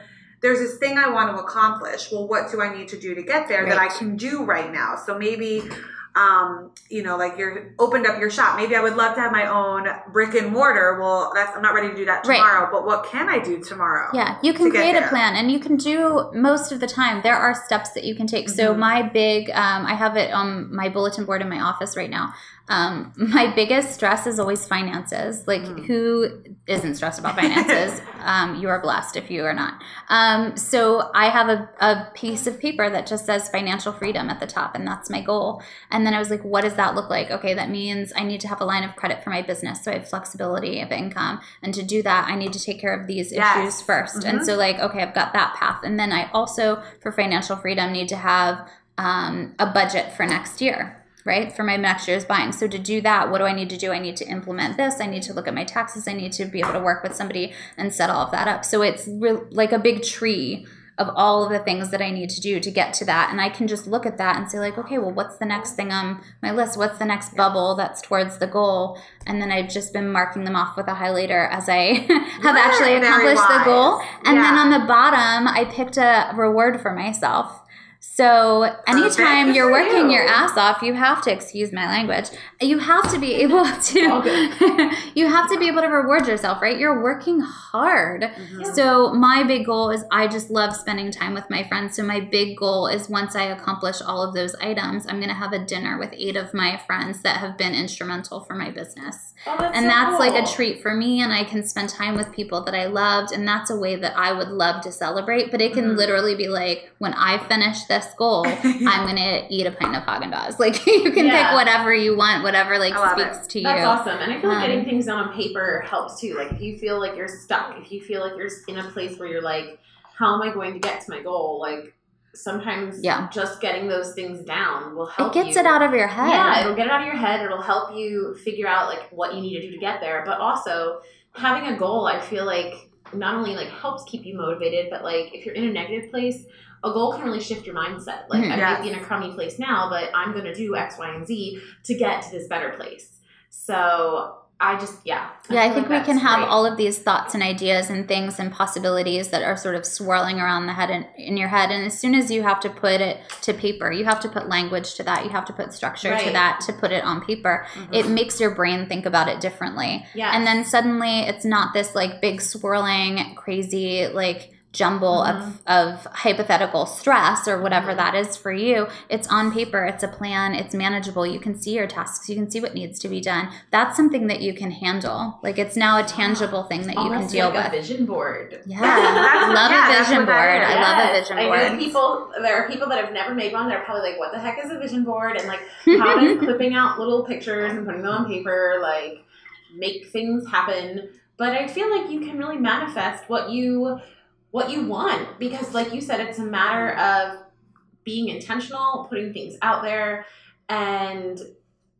there's this thing I want to accomplish. Well, what do I need to do to get there that I can do right now? So maybe you know, like you're opened up your shop. Maybe I would love to have my own brick and mortar. Well, I'm not ready to do that tomorrow, but what can I do tomorrow? Yeah, you can create a plan, and you can do most of the time. There are steps that you can take. Mm-hmm. So my big, I have it on my bulletin board in my office right now. My biggest stress is always finances. Like, who isn't stressed about finances? You are blessed if you are not. So I have a piece of paper that just says financial freedom at the top, and that's my goal. And then I was like, what does that look like? Okay, that means I need to have a line of credit for my business, so I have flexibility of income. And to do that, I need to take care of these issues first. Mm-hmm. And so, like, okay, I've got that path. And then I also, for financial freedom, need to have a budget for next year. Right? For my next year's buying. So to do that, what do I need to do? I need to implement this. I need to look at my taxes. I need to be able to work with somebody and set all of that up. So it's like a big tree of all of the things that I need to do to get to that. And I can just look at that and say like, okay, well, what's the next thing on my list? What's the next bubble that's towards the goal? And then I've just been marking them off with a highlighter as I have actually accomplished the goal. And then on the bottom, I picked a reward for myself. So anytime you're working your ass off, you have to, excuse my language, you have to be able to, you have to be able to reward yourself, right? You're working hard. Mm-hmm. So my big goal is I just love spending time with my friends. So my big goal is once I accomplish all of those items, I'm going to have a dinner with 8 of my friends that have been instrumental for my business. And that's like a treat for me. And I can spend time with people that I loved. And that's a way that I would love to celebrate. But it can literally be like, when I finish this goal, I'm going to eat a pint of Haagen-Dazs. Like, you can pick whatever you want, whatever like speaks to you. That's awesome. And I feel like getting things down on paper helps too. Like, if you feel like you're stuck, if you feel like you're in a place where you're like, how am I going to get to my goal? Like, sometimes just getting those things down will help you. It gets it out of your head. Yeah, it'll get it out of your head. It'll help you figure out like what you need to do to get there. But also, having a goal, I feel like not only like helps keep you motivated, but like if you're in a negative place, a goal can really shift your mindset. Like, I might be in a crummy place now, but I'm going to do X, Y, and Z to get to this better place. So I just, I think we can have all of these thoughts and ideas and things and possibilities that are sort of swirling around the head in your head. And as soon as you have to put it to paper, you have to put language to that. You have to put structure to that to put it on paper. Mm-hmm. It makes your brain think about it differently. Yeah. And then suddenly it's not this like big swirling, crazy, like jumble of hypothetical stress or whatever that is for you. It's on paper. It's a plan. It's manageable. You can see your tasks. You can see what needs to be done. That's something that you can handle. Like, it's now a tangible thing that you can deal with. A vision board. Yeah. I love a vision board. I love a vision board. I know there are people that have never made one. They're probably like, what the heck is a vision board? And like, how does clipping out little pictures and putting them on paper, like, make things happen? But I feel like you can really manifest what you want, because like you said, it's a matter of being intentional, putting things out there, and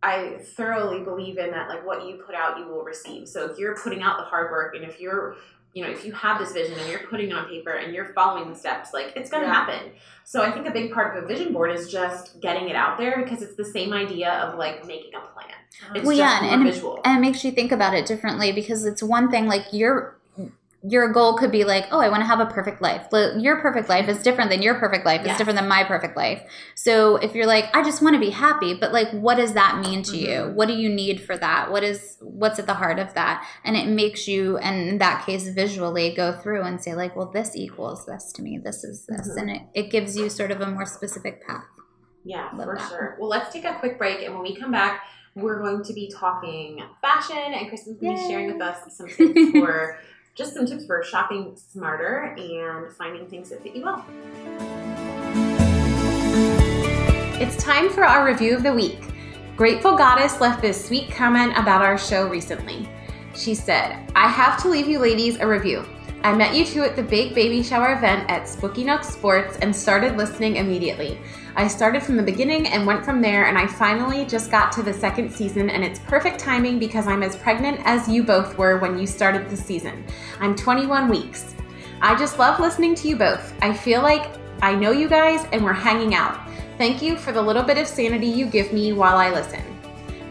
I thoroughly believe in that, like, what you put out, you will receive. So if you're putting out the hard work, and if you're, if you have this vision and you're putting it on paper and you're following the steps, like, it's going to happen. So I think a big part of a vision board is just getting it out there, because it's the same idea of like making a plan. It's just more visual. And it makes you think about it differently, because it's one thing, like, your goal could be like, oh, I want to have a perfect life. Your perfect life is different than your perfect life. It's different than my perfect life. So if you're like, I just want to be happy, but like, what does that mean to you? What do you need for that? What's at the heart of that? And it makes you, and in that case, visually go through and say like, well, this equals this to me. This is this. And it gives you sort of a more specific path. Yeah, for sure. Well, let's take a quick break. And when we come back, we're going to be talking fashion, and Kristin's going to be sharing with us some tips for just some tips for shopping smarter and finding things that fit you well. It's time for our review of the week. Grateful Goddess left this sweet comment about our show recently. She said, I have to leave you ladies a review. I met you two at the Big Baby Shower event at Spooky Nook Sports and started listening immediately. I started from the beginning and went from there, and I finally just got to the second season, and it's perfect timing because I'm as pregnant as you both were when you started the season. I'm 21 weeks. I just love listening to you both. I feel like I know you guys and we're hanging out. Thank you for the little bit of sanity you give me while I listen.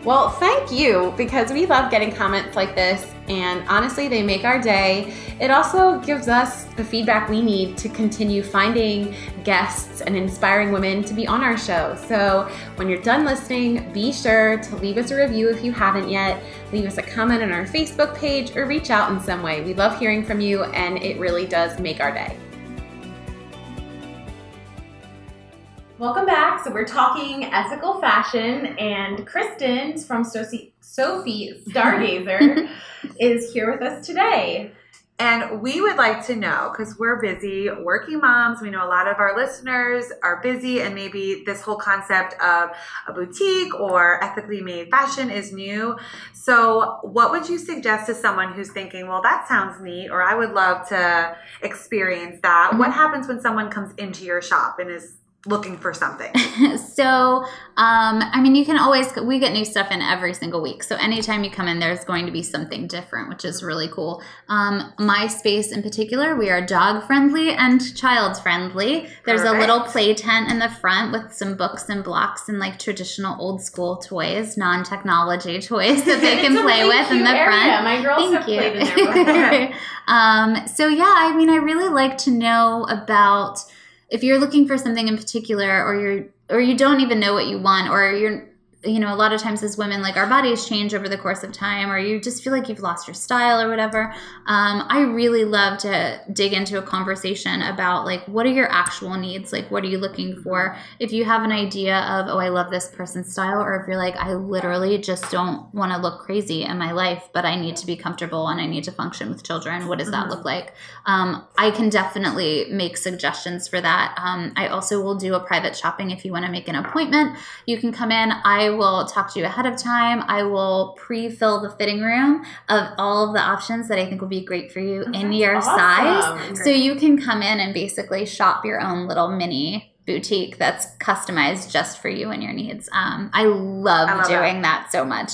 Well, thank you, because we love getting comments like this, And honestly, they make our day. It also gives us the feedback we need to continue finding guests and inspiring women to be on our show. So when you're done listening, be sure to leave us a review if you haven't yet. Leave us a comment on our Facebook page or reach out in some way. We love hearing from you, and it really does make our day. Welcome back. So we're talking ethical fashion, and Kristin from Sophie Stargazer is here with us today. And we would like to know, because we're busy working moms, we know a lot of our listeners are busy, and maybe this whole concept of a boutique or ethically made fashion is new. So what would you suggest to someone who's thinking, well, that sounds neat, or I would love to experience that? Mm-hmm. What happens when someone comes into your shop and is looking for something? So, I mean, you can always, we get new stuff in every single week. So anytime you come in, there's going to be something different, which is really cool. My space in particular, we are dog friendly and child friendly. There's Perfect. A little play tent in the front with some books and blocks and like traditional old school toys, non-technology toys that they can play really with in the front. My girls have played in there before. So yeah, I mean, I really like to know about, if you're looking for something in particular, or you don't even know what you want, or you're, you know, a lot of times as women, like our bodies change over the course of time, or you just feel like you've lost your style or whatever. I really love to dig into a conversation about like, what are your actual needs? Like, what are you looking for? If you have an idea of, oh, I love this person's style, or if you're like, I literally just don't want to look crazy in my life, but I need to be comfortable and I need to function with children. What does that look like? I can definitely make suggestions for that. I also will do a private shopping if you want to make an appointment. You can come in. I will talk to you ahead of time. I will pre-fill the fitting room of all of the options that I think will be great for you in your size. So you can come in and basically shop your own little mini boutique that's customized just for you and your needs. I love doing that so much.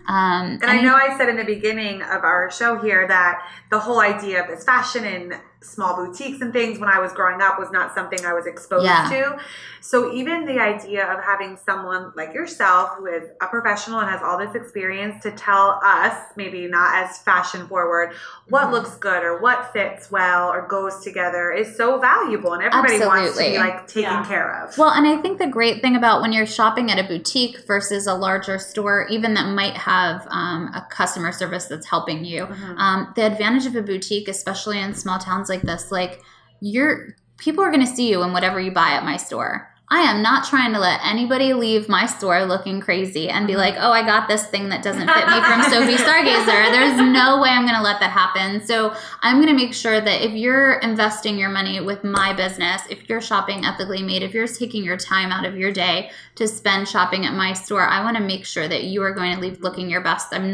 And I know I said in the beginning of our show here that the whole idea of this fashion and small boutiques and things when I was growing up was not something I was exposed to. So even the idea of having someone like yourself who is a professional and has all this experience to tell us, maybe not as fashion forward, what looks good or what fits well or goes together is so valuable, and everybody wants to be like taken care of. Well, and I think the great thing about when you're shopping at a boutique versus a larger store, even that might have a customer service that's helping you, the advantage of a boutique, especially in small towns like this, like people are going to see you in whatever you buy at my store. I am not trying to let anybody leave my store looking crazy and be like, oh, I got this thing that doesn't fit me from Sophie Stargazer. There's no way I'm going to let that happen. So I'm going to make sure that if you're investing your money with my business, if you're shopping ethically made, if you're taking your time out of your day to spend shopping at my store, I want to make sure that you are going to leave looking your best. I'm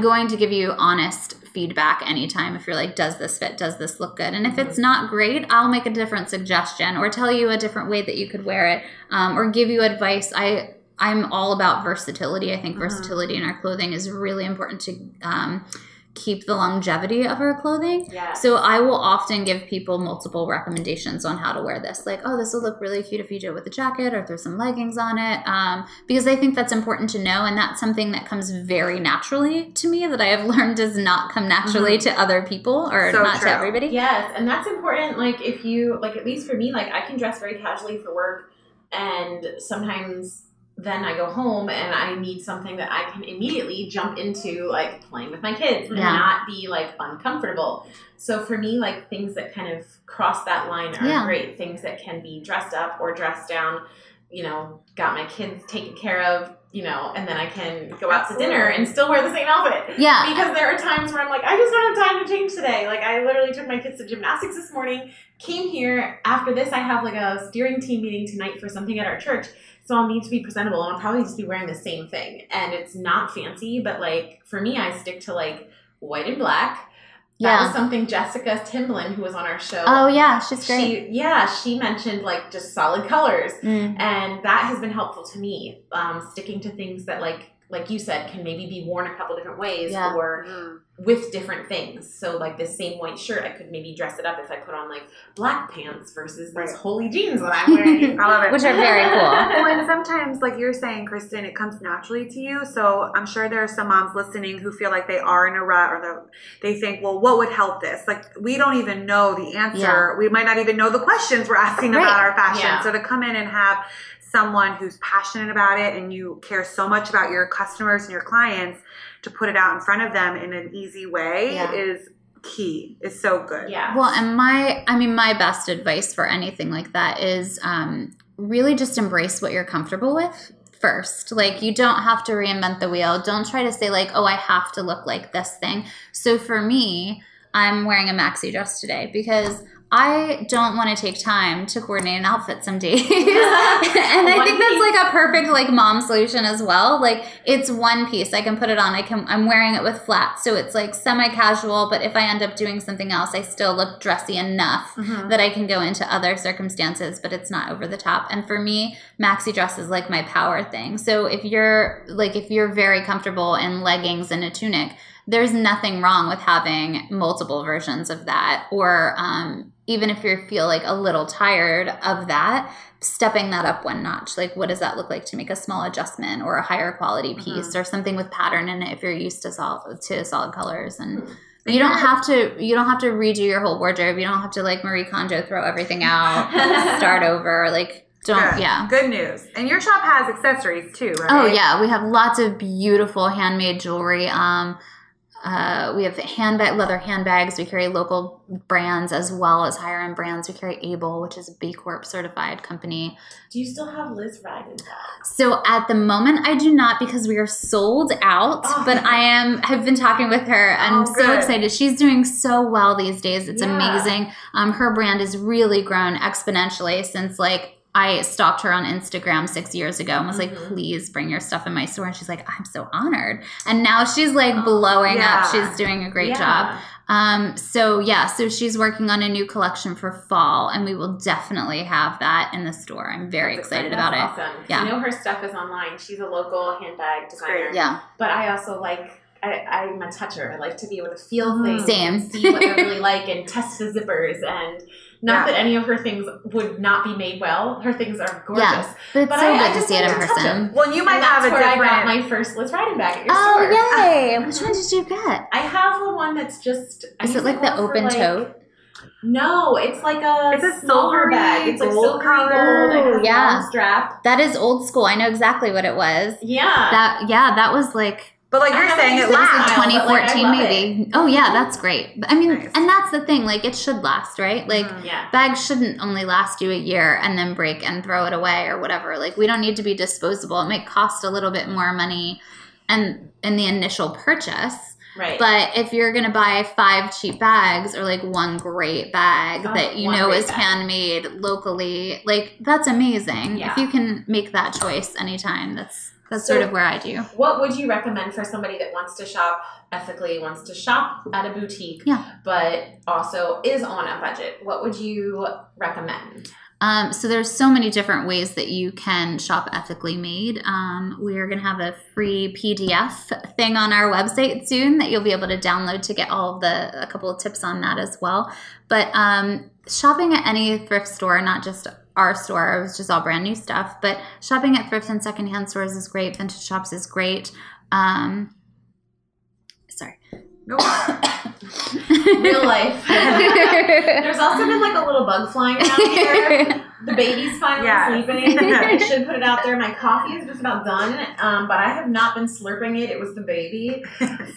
going to give you honest feedback anytime if you're like, does this fit? Does this look good? And if it's not great, I'll make a different suggestion or tell you a different way that you could wear it, or give you advice. I'm all about versatility. I think versatility in our clothing is really important to keep the longevity of our clothing. Yes. So I will often give people multiple recommendations on how to wear this. Like, oh, this will look really cute if you do it with a jacket or throw some leggings on it. Because I think that's important to know. And that's something that comes very naturally to me that I have learned does not come naturally to other people or so not to everybody. Yes. And that's important. Like if you, like at least for me, like I can dress very casually for work, and sometimes then I go home and I need something that I can immediately jump into, like playing with my kids and not be like uncomfortable. So for me, like things that kind of cross that line are great. Things that can be dressed up or dressed down, you know, got my kids taken care of, you know, and then I can go out to dinner and still wear the same outfit. Yeah. Because there are times where I'm like, I just don't have time to change today. Like I literally took my kids to gymnastics this morning, came here. After this, I have like a steering team meeting tonight for something at our church. So I'll need to be presentable, and I'll probably just be wearing the same thing. And it's not fancy, but like for me, I stick to like white and black. That was something Jessica Timblin, who was on our show. Oh yeah, she's great. She mentioned like just solid colors, and that has been helpful to me. Sticking to things that like you said, can maybe be worn a couple different ways, or with different things. So like this same white shirt, I could maybe dress it up if I put on like black pants versus those holy jeans that I'm wearing. I love it. Which are very cool. Well, and sometimes, like you're saying, Kristin, it comes naturally to you. So I'm sure there are some moms listening who feel like they are in a rut, or they think, well, what would help this? Like, we don't even know the answer. Yeah. We might not even know the questions we're asking about our fashion. Yeah. So to come in and have someone who's passionate about it, and you care so much about your customers and your clients, to put it out in front of them in an easy way is key. Is so good. Yeah. Well, and my best advice for anything like that is really just embrace what you're comfortable with first. Like, you don't have to reinvent the wheel. Don't try to say like, oh, I have to look like this thing. So for me, I'm wearing a maxi dress today because I don't want to take time to coordinate an outfit some days. And I think that's like a perfect like mom solution as well. Like, it's one piece. I can put it on. I'm wearing it with flats. So it's like semi-casual, but if I end up doing something else, I still look dressy enough that I can go into other circumstances, but it's not over the top. And for me, maxi dress is like my power thing. So if you're very comfortable in leggings and a tunic, there's nothing wrong with having multiple versions of that. Or even if you feel like a little tired of that, stepping that up one notch. Like, what does that look like to make a small adjustment or a higher quality piece or something with pattern in it if you're used to solid colors. And you don't have to redo your whole wardrobe. You don't have to like Marie Kondo throw everything out, start over. Like, Good news. And your shop has accessories too, right? Oh yeah, we have lots of beautiful handmade jewelry. We have leather handbags. We carry local brands as well as higher end brands. We carry Able, which is a B Corp certified company. Do you still have Liz riding bags? So at the moment, I do not, because we are sold out. But have been talking with her. I'm so excited. She's doing so well these days. It's amazing. Her brand has really grown exponentially since like I stalked her on Instagram 6 years ago and was like, please bring your stuff in my store. And she's like, I'm so honored. And now she's like blowing up. She's doing a great job. So she's working on a new collection for fall, and we will definitely have that in the store. I'm very excited about it. Awesome. Yeah. I know her stuff is online. She's a local handbag designer. Yeah. But I also I'm a toucher. I like to be able to feel things. Same. And see what I really like and test the zippers. And not that any of her things would not be made well. Her things are gorgeous. Yeah, but it's so good to see it in person. Well, you might have a different... That's where I got my first Liz riding bag at your store. Oh, yay. Which one did you get? I have the one that's just... Is it like the open tote? No, it's like it's a silver bag. It's like silvery gold. Yeah. Strap. That is old school. I know exactly what it was. Yeah. That was like... But like you're saying, it lasts. 2014 maybe. Oh yeah, that's great. I mean, and that's the thing. Like, it should last, right? Like, bags shouldn't only last you a year and then break and throw it away or whatever. Like, we don't need to be disposable. It may cost a little bit more money, and in the initial purchase. Right. But if you're gonna buy 5 cheap bags or like one great bag that you know is handmade locally, like, that's amazing. Yeah. If you can make that choice anytime, that's sort of where I do. What would you recommend for somebody that wants to shop ethically, wants to shop at a boutique, but also is on a budget? What would you recommend? So there's so many different ways that you can shop ethically made. We are going to have a free PDF thing on our website soon that you'll be able to download to get a couple of tips on that as well. But shopping at any thrift store, not just our store, which is all brand new stuff, but shopping at thrift and secondhand stores is great. Vintage shops is great. Sorry. Nope. Real life. There's also been like a little bug flying around here. The baby's finally sleeping. I should put it out there. My coffee is just about done, but I have not been slurping it. It was the baby.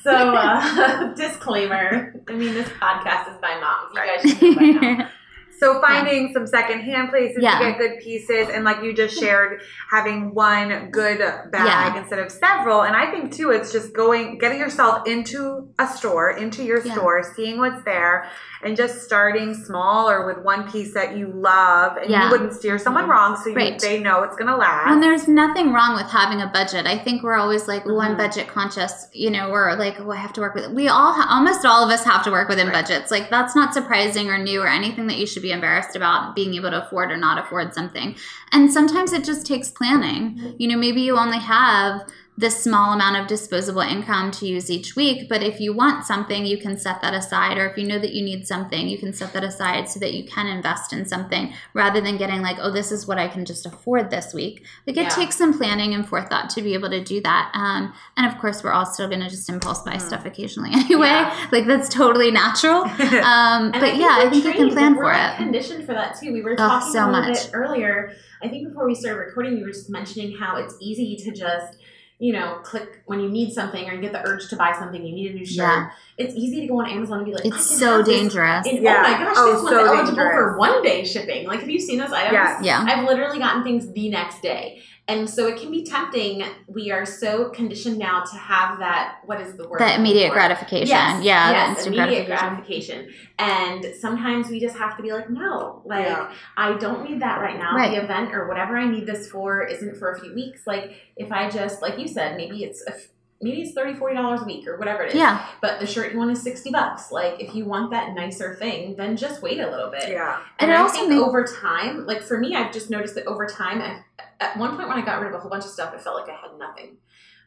So, disclaimer. I mean, this podcast is by moms. You guys should know by now. So finding some secondhand places to get good pieces, and like you just shared, having one good bag instead of several. And I think too, it's just getting yourself into a store, into your store, seeing what's there, and just starting small or with one piece that you love, and you wouldn't steer someone wrong, so they know it's going to last. And there's nothing wrong with having a budget. I think we're always like, I'm budget conscious. You know, we're like, I have to work with it. We almost all of us have to work within budgets. Like, that's not surprising or new or anything that you should be embarrassed about, being able to afford or not afford something. And sometimes it just takes planning. You know, maybe you only have this small amount of disposable income to use each week. But if you want something, you can set that aside. Or if you know that you need something, you can set that aside so that you can invest in something rather than getting like, oh, this is what I can just afford this week. Like it takes some planning and forethought to be able to do that. And of course, we're all still going to just impulse buy stuff occasionally anyway. Yeah. Like that's totally natural. But I think you can plan for it. Conditioned for that too. We were talking a little bit earlier. I think before we started recording, you were just mentioning how it's easy to just, click when you need something or you get the urge to buy something, you need a new shirt. Yeah. It's easy to go on Amazon and be like, it's so dangerous. Oh my gosh, this one's eligible for 1 day shipping. Like, have you seen those items? Yes. Yeah. I've literally gotten things the next day. And so it can be tempting. We are so conditioned now to have that, what is the word? That immediate gratification. Yes, Yes, immediate gratification. And sometimes we just have to be like, no, I don't need that right now. Right. The event or whatever I need this for isn't for a few weeks. Like if I just, like you said, maybe it's $30, $40 a week or whatever it is. Yeah. But the shirt you want is $60. Like if you want that nicer thing, then just wait a little bit. Yeah. And I think over time, like for me, I've just noticed that over time, at one point when I got rid of a whole bunch of stuff, I felt like I had nothing.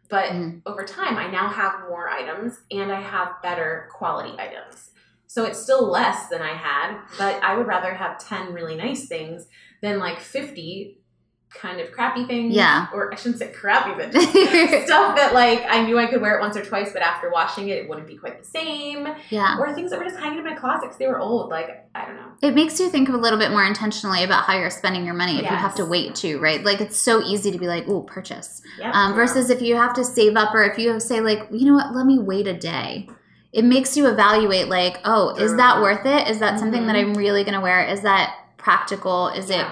But over time, I now have more items and I have better quality items. So it's still less than I had, but I would rather have 10 really nice things than like 50 kind of crappy things. Yeah. Or I shouldn't say crappy, but stuff that like I knew I could wear it once or twice, but after washing it, it wouldn't be quite the same. Yeah. Or things that were just hanging in my closet because they were old. Like, I don't know. It makes you think a little bit more intentionally about how you're spending your money if you have to wait too, right? Like it's so easy to be like, oh, purchase. Yep. Versus if you have to save up or if you say like, you know what, let me wait a day. It makes you evaluate like, oh, is that worth it? Is that something that I'm really going to wear? Is that practical? Is it,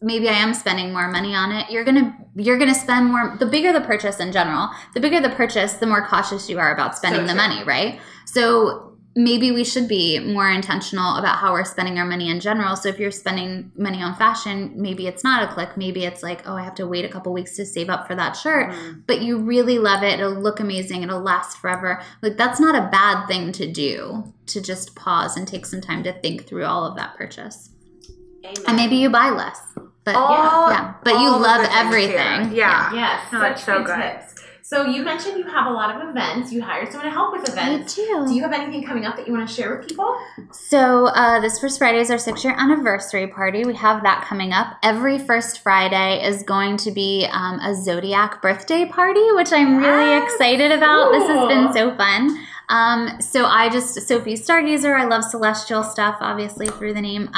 maybe I am spending more money on it. You're gonna spend more. The bigger the purchase in general, the bigger the purchase, the more cautious you are about spending the money, right? So maybe we should be more intentional about how we're spending our money in general. So if you're spending money on fashion, maybe it's not a click. Maybe it's like, oh, I have to wait a couple weeks to save up for that shirt. But you really love it. It'll look amazing. It'll last forever. Like that's not a bad thing to do, to just pause and take some time to think through all of that purchase. Amen. And maybe you buy less. But but you love everything. Yeah. Yes. No, that's so good. Tips. So you mentioned you have a lot of events. You hired someone to help with events. I do. Do you have anything coming up that you want to share with people? So this first Friday is our 6-year anniversary party. We have that coming up. Every first Friday is going to be a Zodiac birthday party, which I'm really excited about. Ooh. This has been so fun. Sophie Stargazer. I love celestial stuff, obviously, through the name.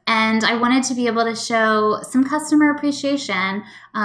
And I wanted to be able to show some customer appreciation.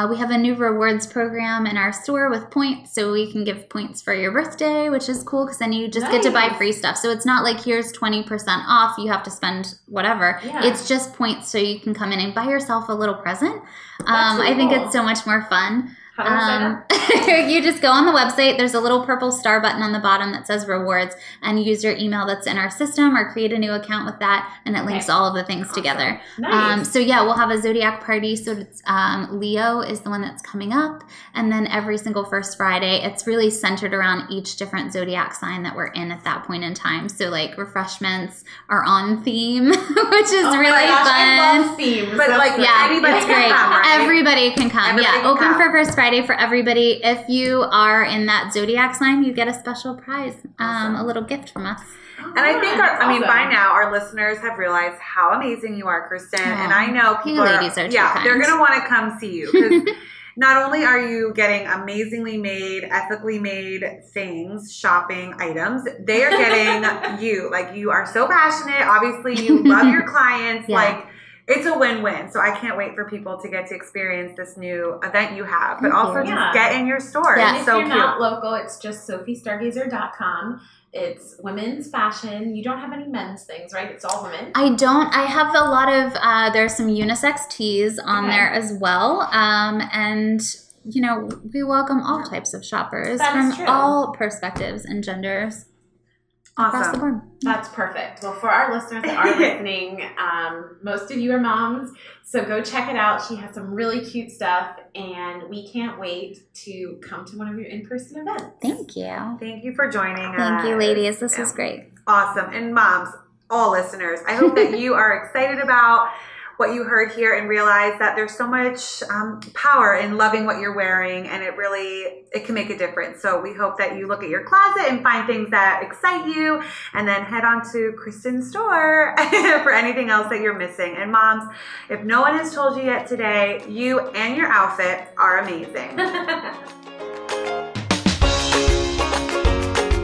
We have a new rewards program in our store with points, so we can give points for your birthday, which is cool because then you just get to buy free stuff. So it's not like here's 20% off, you have to spend whatever. Yeah. It's just points so you can come in and buy yourself a little present. I think it's so much more fun. You just go on the website. There's a little purple star button on the bottom that says rewards, and you use your email that's in our system or create a new account with that, and it links all of the things together. Nice. We'll have a Zodiac party. So it's, Leo is the one that's coming up, and then every single first Friday, it's really centered around each different Zodiac sign that we're in at that point in time. So like refreshments are on theme, which is really fun. I love themes. But anybody it's great. Can come, right? Everybody can come. Everybody can open come. for first Friday for everybody. If you are in that Zodiac sign, you get a special prize, a little gift from us. And I think, by now, our listeners have realized how amazing you are, Kristin. And I know people ladies are they're going to want to come see you because not only are you getting amazingly made, ethically made things, shopping items, they are getting you. Like, you are so passionate. Obviously, you love your clients. Like, it's a win-win. So I can't wait for people to get to experience this new event you have, but also just get in your store. Yeah. It's so if you're not local, it's just sophiestargazer.com. It's women's fashion. You don't have any men's things, right? It's all women. I don't. I have a lot of, there's some unisex tees on there as well. And, we welcome all types of shoppers from all perspectives and genders. Across the board. That's perfect. Well, for our listeners that are listening, most of you are moms, so go check it out. She has some really cute stuff, and we can't wait to come to one of your in-person events. Thank you. Thank you for joining us. Thank you, ladies. This was great. Awesome. And moms, all listeners, I hope that you are excited about what you heard here and realize that there's so much power in loving what you're wearing, and it can make a difference. So we hope that you look at your closet and find things that excite you, and then head on to Kristin's store for anything else that you're missing. And moms, if no one has told you yet today, you and your outfit are amazing.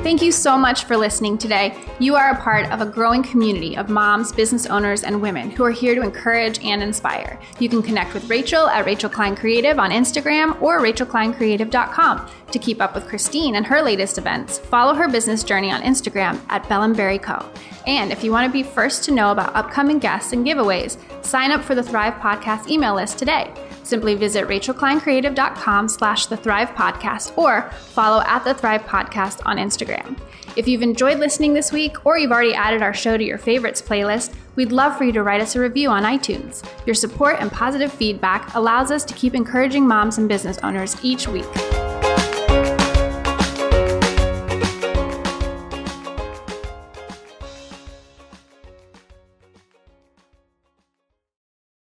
Thank you so much for listening today. You are a part of a growing community of moms, business owners, and women who are here to encourage and inspire. You can connect with Rachel at Rachel Klein Creative on Instagram or rachelkleincreative.com. To keep up with Kristin and her latest events, follow her business journey on Instagram at Bellenberry Co. And if you want to be first to know about upcoming guests and giveaways, sign up for the Thrive Podcast email list today. Simply visit rachelkleincreative.com/The Thrive Podcast or follow at The Thrive Podcast on Instagram. If you've enjoyed listening this week or you've already added our show to your favorites playlist, we'd love for you to write us a review on iTunes. Your support and positive feedback allows us to keep encouraging moms and business owners each week.